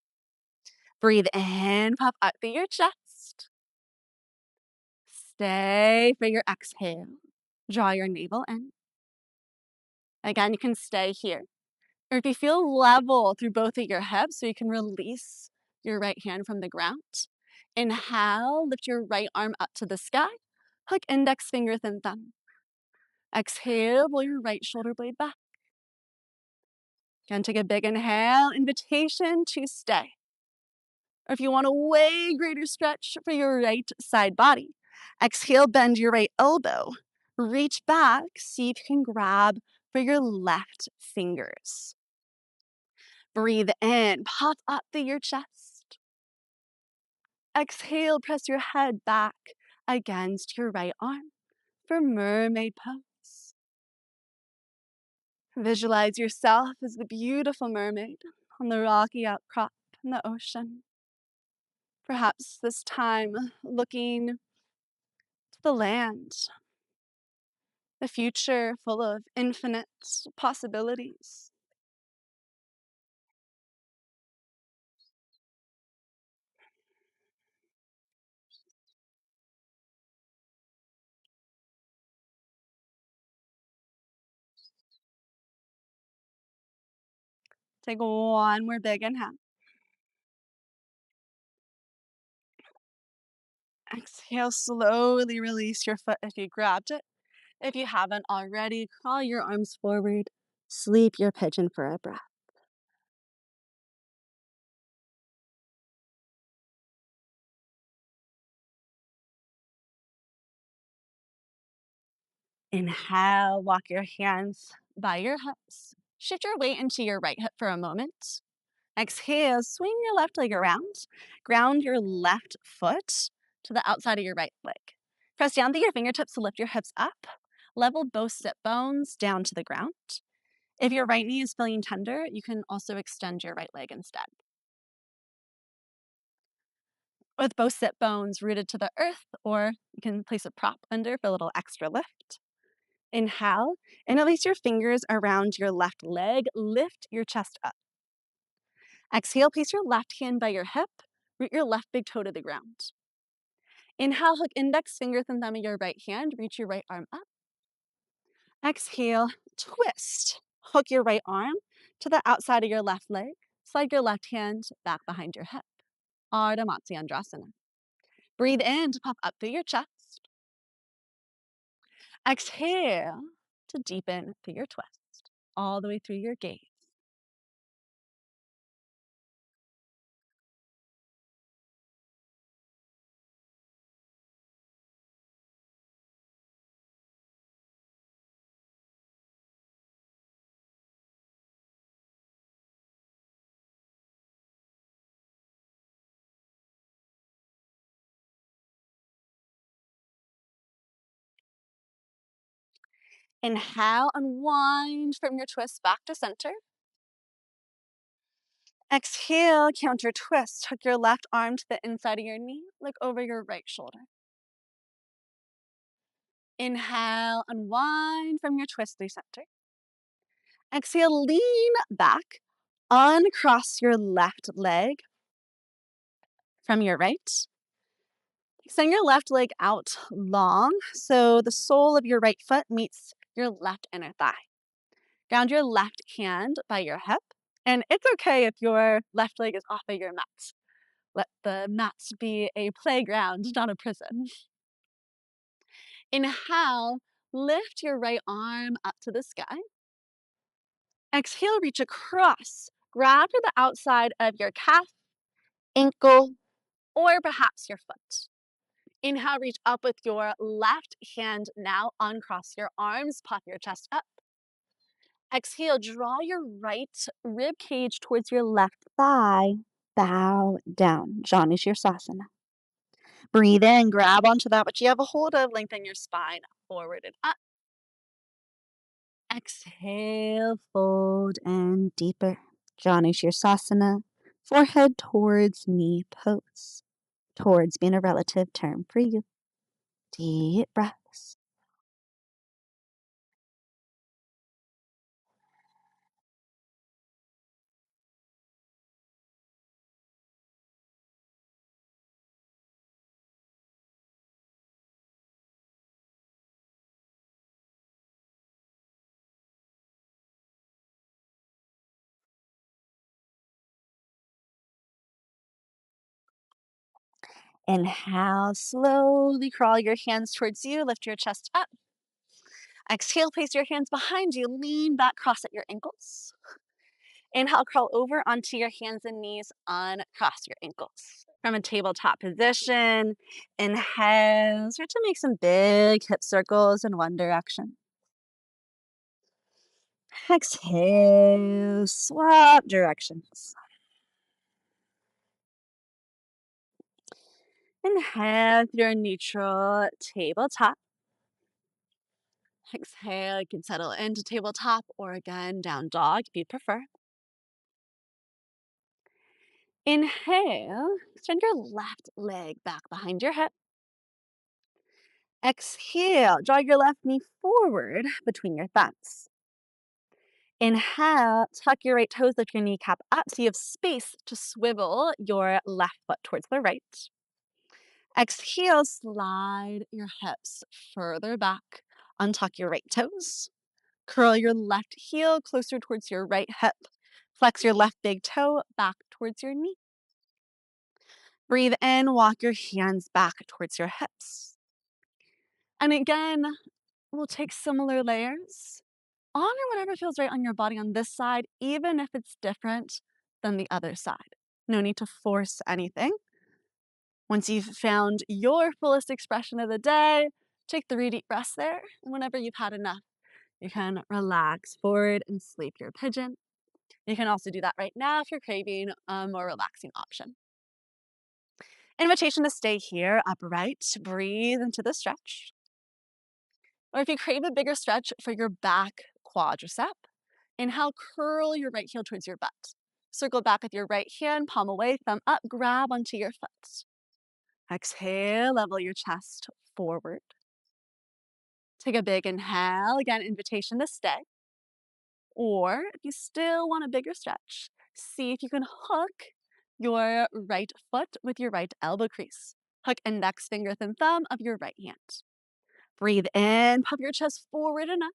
Speaker 1: Breathe in, puff up through your chest. Stay for your exhale. Draw your navel in. Again, you can stay here. Or if you feel level through both of your hips, so you can release your right hand from the ground. Inhale, lift your right arm up to the sky. Hook index fingers and thumb. Exhale, roll your right shoulder blade back. Again, take a big inhale, invitation to stay. Or if you want a way greater stretch for your right side body, exhale, bend your right elbow. Reach back, see if you can grab for your left fingers. Breathe in, puff up through your chest. Exhale, press your head back against your right arm for Mermaid Pose. Visualize yourself as the beautiful mermaid on the rocky outcrop in the ocean. Perhaps this time looking to the land, the future full of infinite possibilities. Take one more big inhale. Exhale, slowly release your foot if you grabbed it. If you haven't already, crawl your arms forward. Sleep your pigeon for a breath. Inhale, walk your hands by your hips. Shift your weight into your right hip for a moment. Exhale, swing your left leg around. Ground your left foot to the outside of your right leg. Press down through your fingertips to lift your hips up. Level both sit bones down to the ground. If your right knee is feeling tender, you can also extend your right leg instead. With both sit bones rooted to the earth, or you can place a prop under for a little extra lift. Inhale, and release your fingers around your left leg. Lift your chest up. Exhale, place your left hand by your hip. Root your left big toe to the ground. Inhale, hook index fingers and thumb of your right hand. Reach your right arm up. Exhale, twist. Hook your right arm to the outside of your left leg. Slide your left hand back behind your hip. Ardha Matsyendrasana. Breathe in to puff up through your chest. Exhale to deepen through your twist, all the way through your gaze. Inhale, unwind from your twist back to center. Exhale, counter twist. Hook your left arm to the inside of your knee, look over your right shoulder. Inhale, unwind from your twist through center. Exhale, lean back, uncross your left leg from your right. Extend your left leg out long so the sole of your right foot meets your left inner thigh. Ground your left hand by your hip, and it's okay if your left leg is off of your mat. Let the mat be a playground, not a prison. Inhale, lift your right arm up to the sky. Exhale, reach across. Grab to the outside of your calf, ankle, or perhaps your foot. Inhale, reach up with your left hand. Now uncross your arms, puff your chest up. Exhale, draw your right rib cage towards your left thigh. Bow down. Janu Śavāsana. Breathe in, grab onto that which you have a hold of, lengthen your spine forward and up. Exhale, fold in deeper. Janu Śavāsana. Forehead towards knee pose. Towards being a relative term for you. Deep breaths. Inhale, slowly crawl your hands towards you, lift your chest up. Exhale, place your hands behind you, lean back, cross at your ankles. Inhale, crawl over onto your hands and knees, uncross your ankles. From a tabletop position, inhale, start to make some big hip circles in one direction. Exhale, swap directions. Inhale through a neutral tabletop. Exhale, you can settle into tabletop or again down dog if you prefer. Inhale, extend your left leg back behind your hip. Exhale, draw your left knee forward between your thumbs. Inhale, tuck your right toes, lift your kneecap up so you have space to swivel your left foot towards the right. Exhale, slide your hips further back. Untuck your right toes. Curl your left heel closer towards your right hip. Flex your left big toe back towards your knee. Breathe in, walk your hands back towards your hips. And again, we'll take similar layers. Honor whatever feels right on your body on this side, even if it's different than the other side. No need to force anything. Once you've found your fullest expression of the day, take 3 deep breaths there. And whenever you've had enough, you can relax forward and sleep your pigeon. You can also do that right now if you're craving a more relaxing option. Invitation to stay here, upright. Breathe into the stretch. Or if you crave a bigger stretch for your back quadricep, inhale, curl your right heel towards your butt. Circle back with your right hand, palm away, thumb up, grab onto your foot. Exhale, level your chest forward. Take a big inhale, again, invitation to stay. Or if you still want a bigger stretch, see if you can hook your right foot with your right elbow crease. Hook index finger and thumb of your right hand. Breathe in, puff your chest forward and up.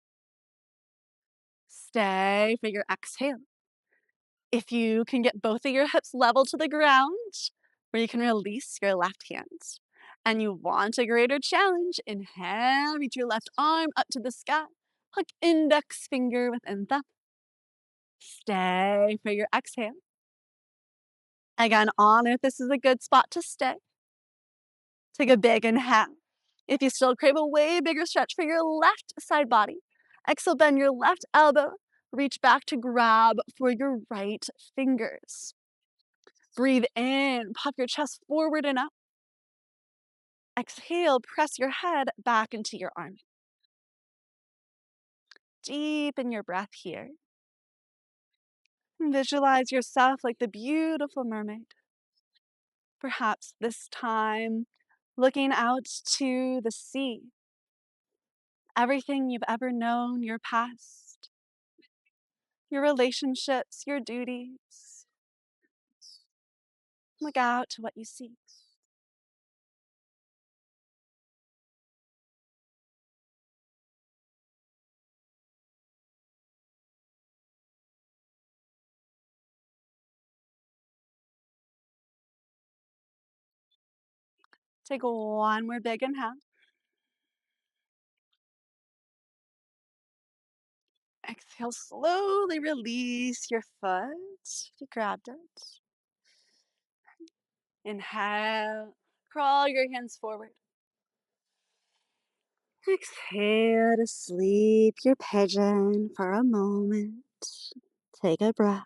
Speaker 1: Stay for your exhale. If you can get both of your hips level to the ground, where you can release your left hand. And you want a greater challenge. Inhale, reach your left arm up to the sky. Hook index finger within thumb. Stay for your exhale. Again, honor if this is a good spot to stay. Take a big inhale. If you still crave a way bigger stretch for your left side body, exhale, bend your left elbow. Reach back to grab for your right fingers. Breathe in, pop your chest forward and up. Exhale, press your head back into your arm. Deepen your breath here. Visualize yourself like the beautiful mermaid. Perhaps this time looking out to the sea. Everything you've ever known, your past, your relationships, your duties. Look out to what you see. Take one more big inhale. Exhale, slowly release your foot. You grabbed it. Inhale, crawl your hands forward. Exhale to sleep your pigeon for a moment. Take a breath.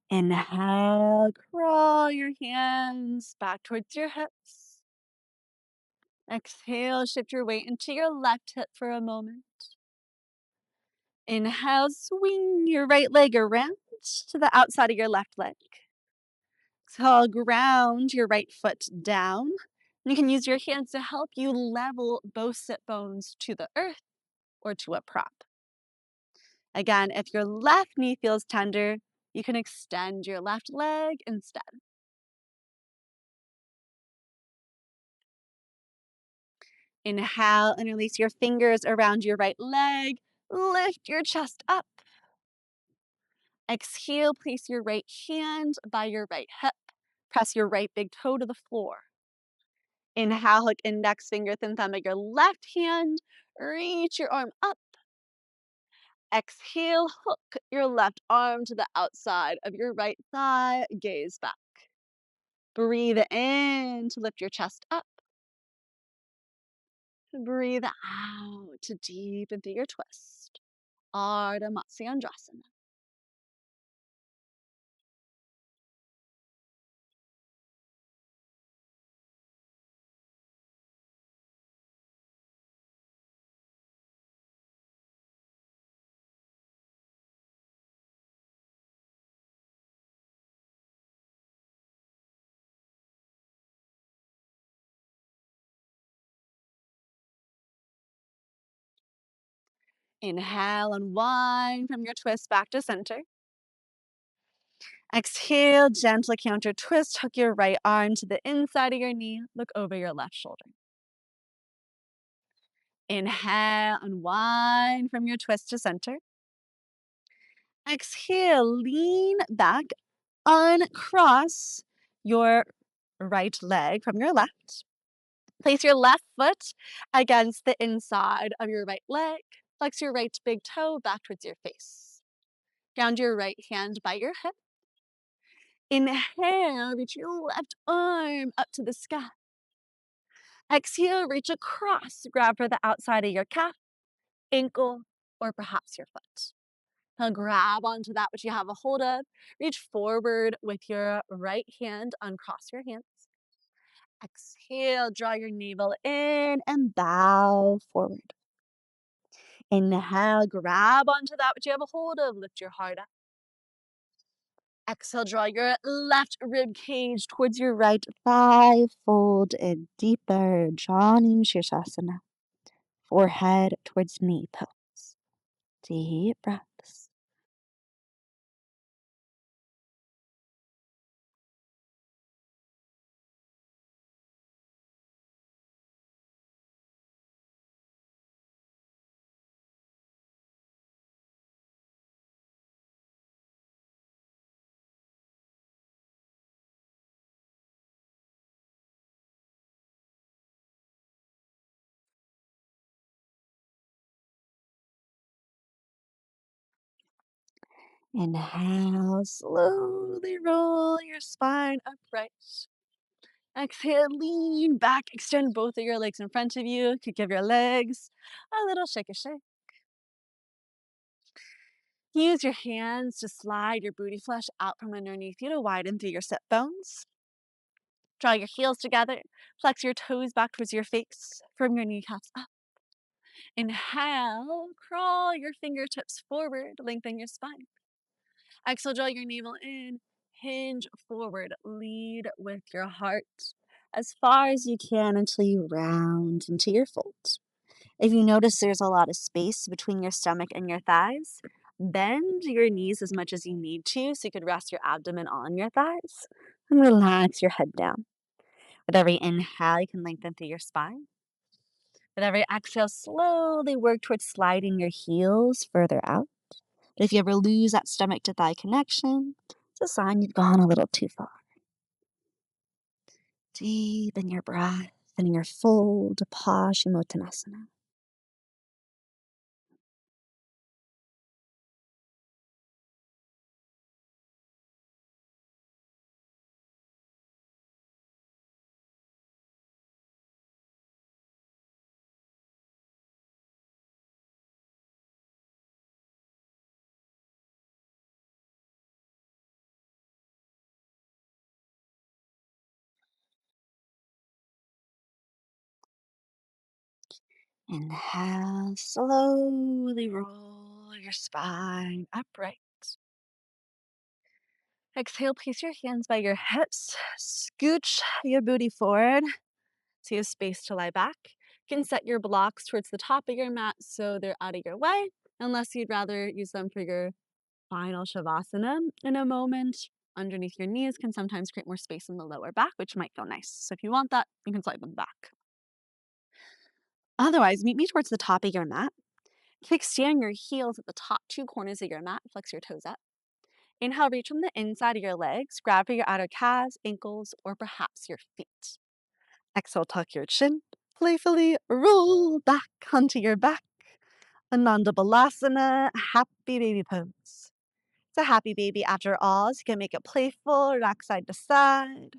Speaker 1: Inhale, crawl your hands back towards your hips. Exhale, shift your weight into your left hip for a moment. Inhale, swing your right leg around to the outside of your left leg. Exhale, ground your right foot down. You can use your hands to help you level both sit bones to the earth or to a prop. Again, if your left knee feels tender, you can extend your left leg instead. Inhale and release your fingers around your right leg. Lift your chest up. Exhale, place your right hand by your right hip. Press your right big toe to the floor. Inhale, hook index finger, thin thumb of your left hand. Reach your arm up. Exhale, hook your left arm to the outside of your right thigh. Gaze back. Breathe in to lift your chest up. Breathe out to deepen through your twist. Ardha Matsyendrasana. Inhale, unwind from your twist back to center. Exhale, gentle counter twist. Hook your right arm to the inside of your knee. Look over your left shoulder. Inhale, unwind from your twist to center. Exhale, lean back, uncross your right leg from your left. Place your left foot against the inside of your right leg. Flex your right big toe back towards your face. Ground your right hand by your hip. Inhale, reach your left arm up to the sky. Exhale, reach across. Grab for the outside of your calf, ankle, or perhaps your foot. Now grab onto that which you have a hold of. Reach forward with your right hand. Uncross your hands. Exhale, draw your navel in and bow forward. Inhale, grab onto that which you have a hold of. Lift your heart up. Exhale, draw your left rib cage towards your right thigh. Fold in deeper, Janu Shirshasana. Forehead towards knee pose. Deep breaths. Inhale, slowly roll your spine upright. Exhale, lean back, extend both of your legs in front of you. Could give your legs a little shake. Use your hands to slide your booty flesh out from underneath you to widen through your sit bones. Draw your heels together. Flex your toes back towards your face. Firm your kneecaps up. Inhale, crawl your fingertips forward. Lengthen your spine. Exhale, draw your navel in. Hinge forward. Lead with your heart as far as you can until you round into your fold. If you notice there's a lot of space between your stomach and your thighs, bend your knees as much as you need to so you could rest your abdomen on your thighs and relax your head down. With every inhale, you can lengthen through your spine. With every exhale, slowly work towards sliding your heels further out. But if you ever lose that stomach to thigh connection, it's a sign you've gone a little too far. Deepen your breath and your fold, Paschimottanasana. Inhale, slowly roll your spine upright. Exhale, place your hands by your hips. Scooch your booty forward so you have space to lie back. You can set your blocks towards the top of your mat so they're out of your way, unless you'd rather use them for your final Shavasana in a moment. Underneath your knees can sometimes create more space in the lower back, which might feel nice. So if you want that, you can slide them back. Otherwise, meet me towards the top of your mat. Kickstand your heels at the top two corners of your mat. Flex your toes up. Inhale, reach from the inside of your legs. Grab for your outer calves, ankles, or perhaps your feet. Exhale, tuck your chin. Playfully roll back onto your back. Ananda Balasana, happy baby pose. It's a happy baby after all, so you can make it playful, rock side to side,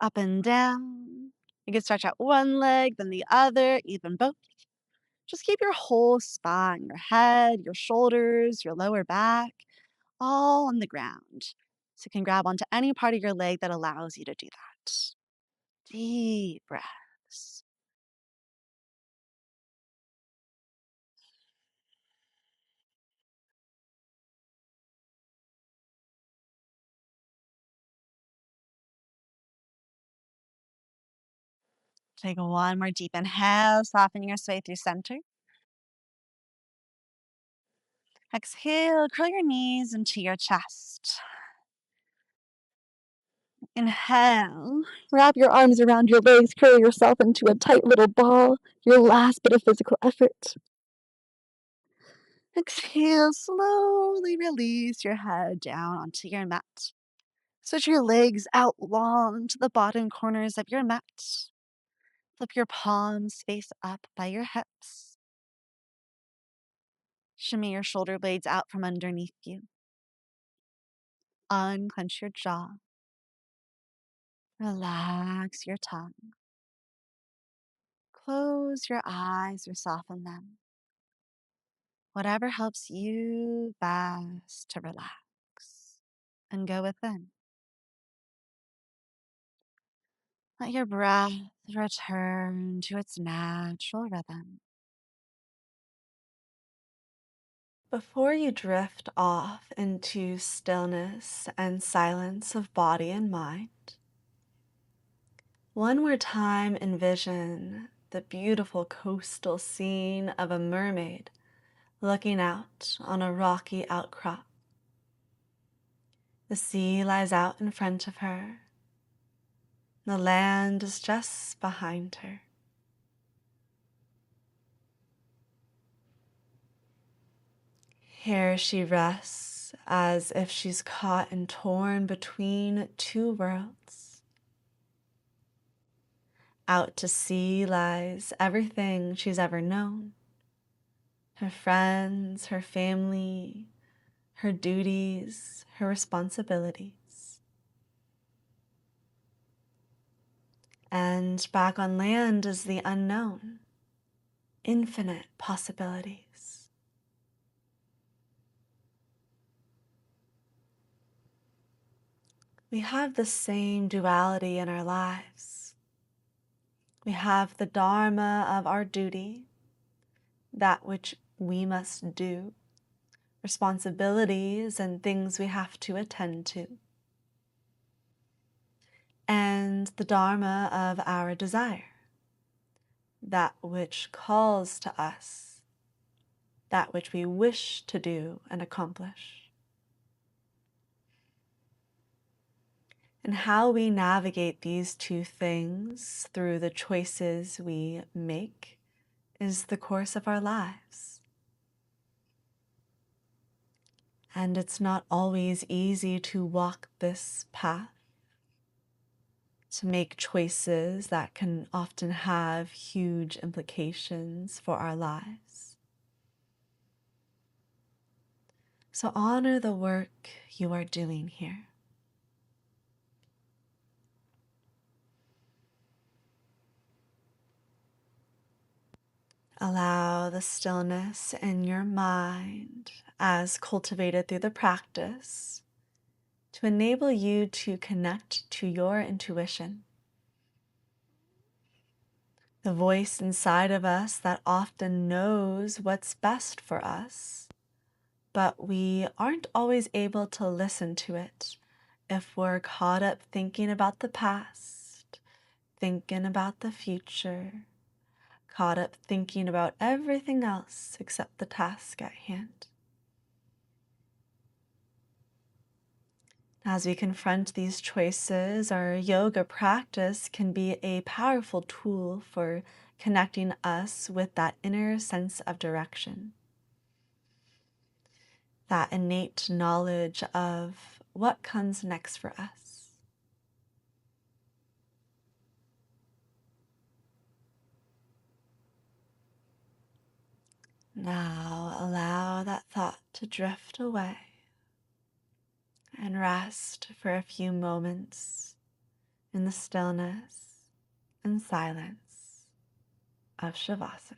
Speaker 1: up and down. You can stretch out one leg, then the other, even both. Just keep your whole spine, your head, your shoulders, your lower back, all on the ground. So you can grab onto any part of your leg that allows you to do that. Deep breaths. Take one more deep inhale, soften your way through center. Exhale, curl your knees into your chest. Inhale, wrap your arms around your legs, curl yourself into a tight little ball, your last bit of physical effort. Exhale, slowly release your head down onto your mat. Switch your legs out long to the bottom corners of your mat. Flip your palms face up by your hips. Shimmy your shoulder blades out from underneath you. Unclench your jaw. Relax your tongue. Close your eyes or soften them. Whatever helps you best to relax and go within. Let your breath return to its natural rhythm. Before you drift off into stillness and silence of body and mind, one more time envision the beautiful coastal scene of a mermaid looking out on a rocky outcrop. The sea lies out in front of her. The land is just behind her. Here she rests as if she's caught and torn between two worlds. Out to sea lies everything she's ever known. Her friends, her family,
Speaker 2: her duties, her responsibilities. And back on land is the unknown, infinite possibilities. We have the same duality in our lives. We have the dharma of our duty, that which we must do, responsibilities and things we have to attend to, and the dharma of our desire, that which calls to us, that which we wish to do and accomplish. And how we navigate these two things through the choices we make is the course of our lives. And it's not always easy to walk this path, to make choices that can often have huge implications for our lives. So honor the work you are doing here. Allow the stillness in your mind, as cultivated through the practice, to enable you to connect to your intuition. The voice inside of us that often knows what's best for us, but we aren't always able to listen to it if we're caught up thinking about the past, thinking about the future, caught up thinking about everything else except the task at hand. As we confront these choices, our yoga practice can be a powerful tool for connecting us with that inner sense of direction, that innate knowledge of what comes next for us. Now allow that thought to drift away and rest for a few moments in the stillness and silence of Śavāsana.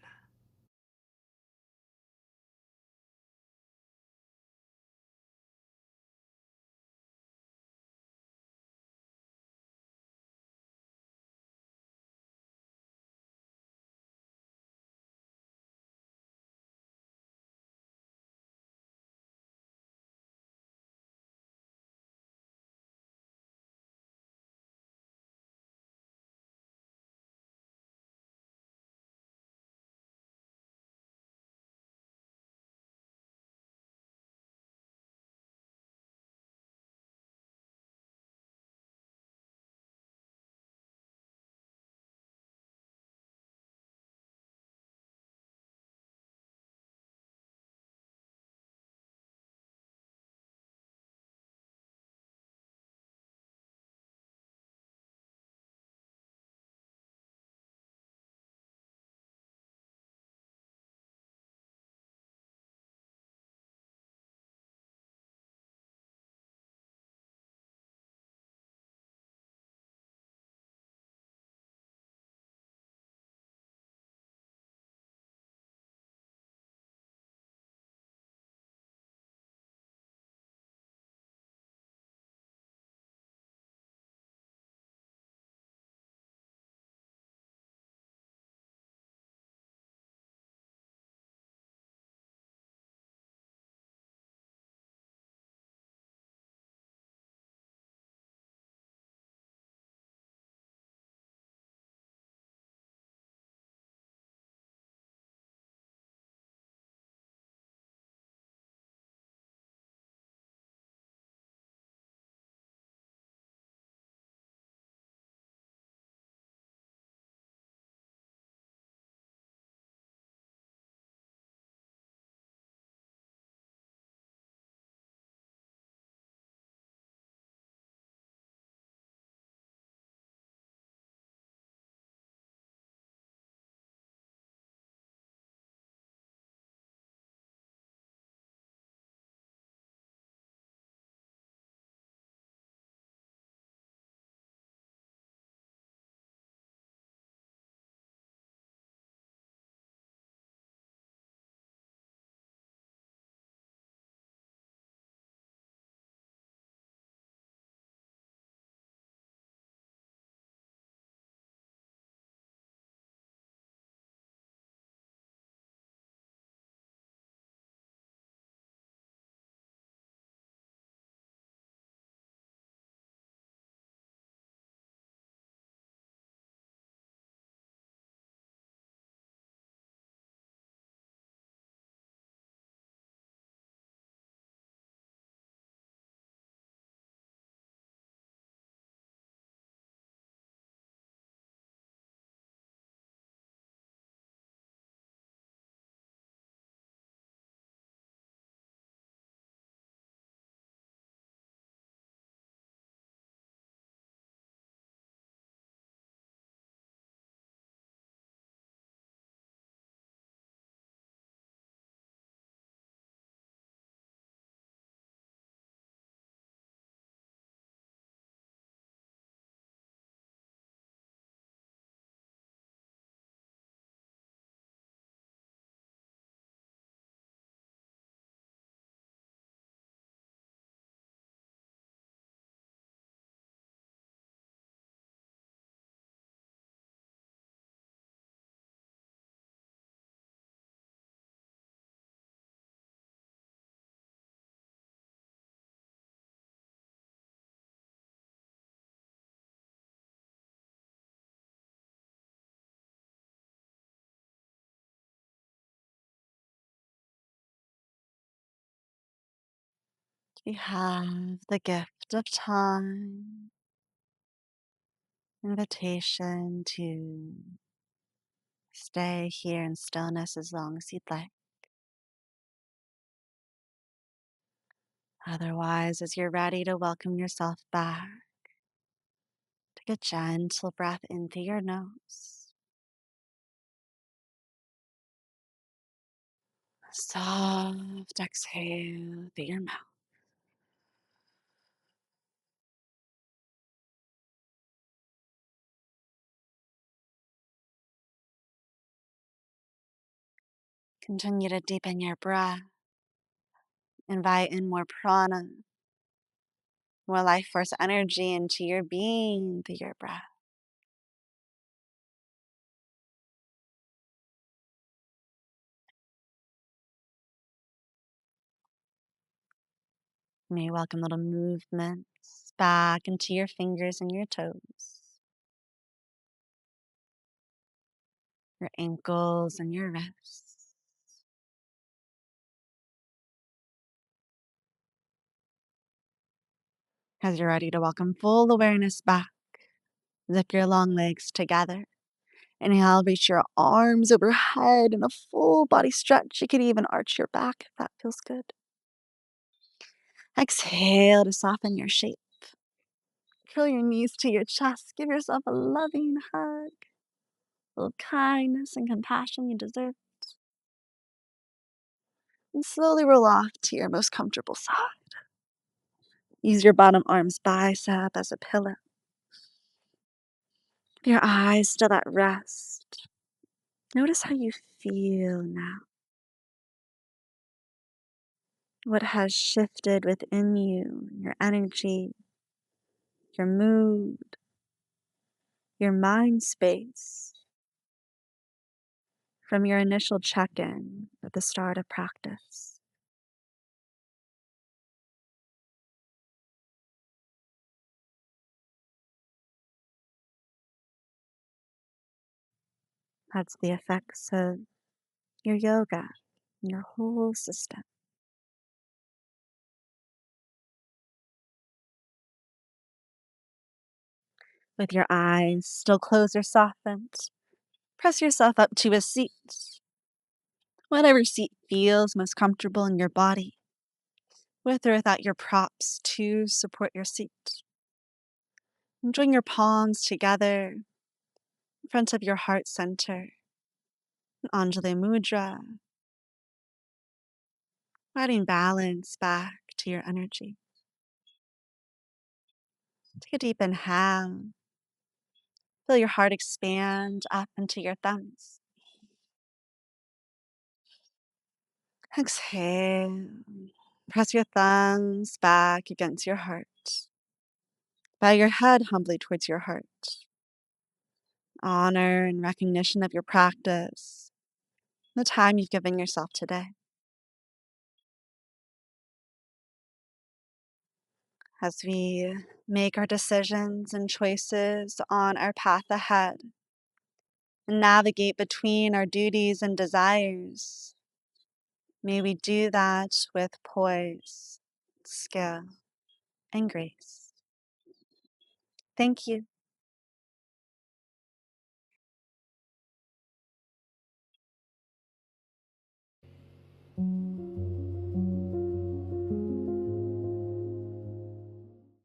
Speaker 1: You have the gift of time, invitation to stay here in stillness as long as you'd like. Otherwise, as you're ready to welcome yourself back, take a gentle breath in through your nose. A soft exhale through your mouth. Continue to deepen your breath. Invite in more prana, more life force energy into your being through your breath. You may welcome little movements back into your fingers and your toes, your ankles and your wrists. As you're ready to welcome full awareness back, zip your long legs together. Inhale, reach your arms overhead in a full body stretch. You could even arch your back if that feels good. Exhale to soften your shape. Curl your knees to your chest. Give yourself a loving hug. A little kindness and compassion you deserve. And slowly roll off to your most comfortable side. Use your bottom arm's bicep as a pillow. Your eyes still at rest. Notice how you feel now. What has shifted within you, your energy, your mood, your mind space from your initial check-in at the start of practice. That's the effects of your yoga, your whole system. With your eyes still closed or softened, press yourself up to a seat. Whatever seat feels most comfortable in your body, with or without your props to support your seat. And join your palms together in front of your heart center, Anjali Mudra, adding balance back to your energy. Take a deep inhale. Feel your heart expand up into your thumbs. Exhale. Press your thumbs back against your heart. Bow your head humbly towards your heart. Honor and recognition of your practice, the time you've given yourself today. As we make our decisions and choices on our path ahead and navigate between our duties and desires, may we do that with poise, skill, and grace. Thank you.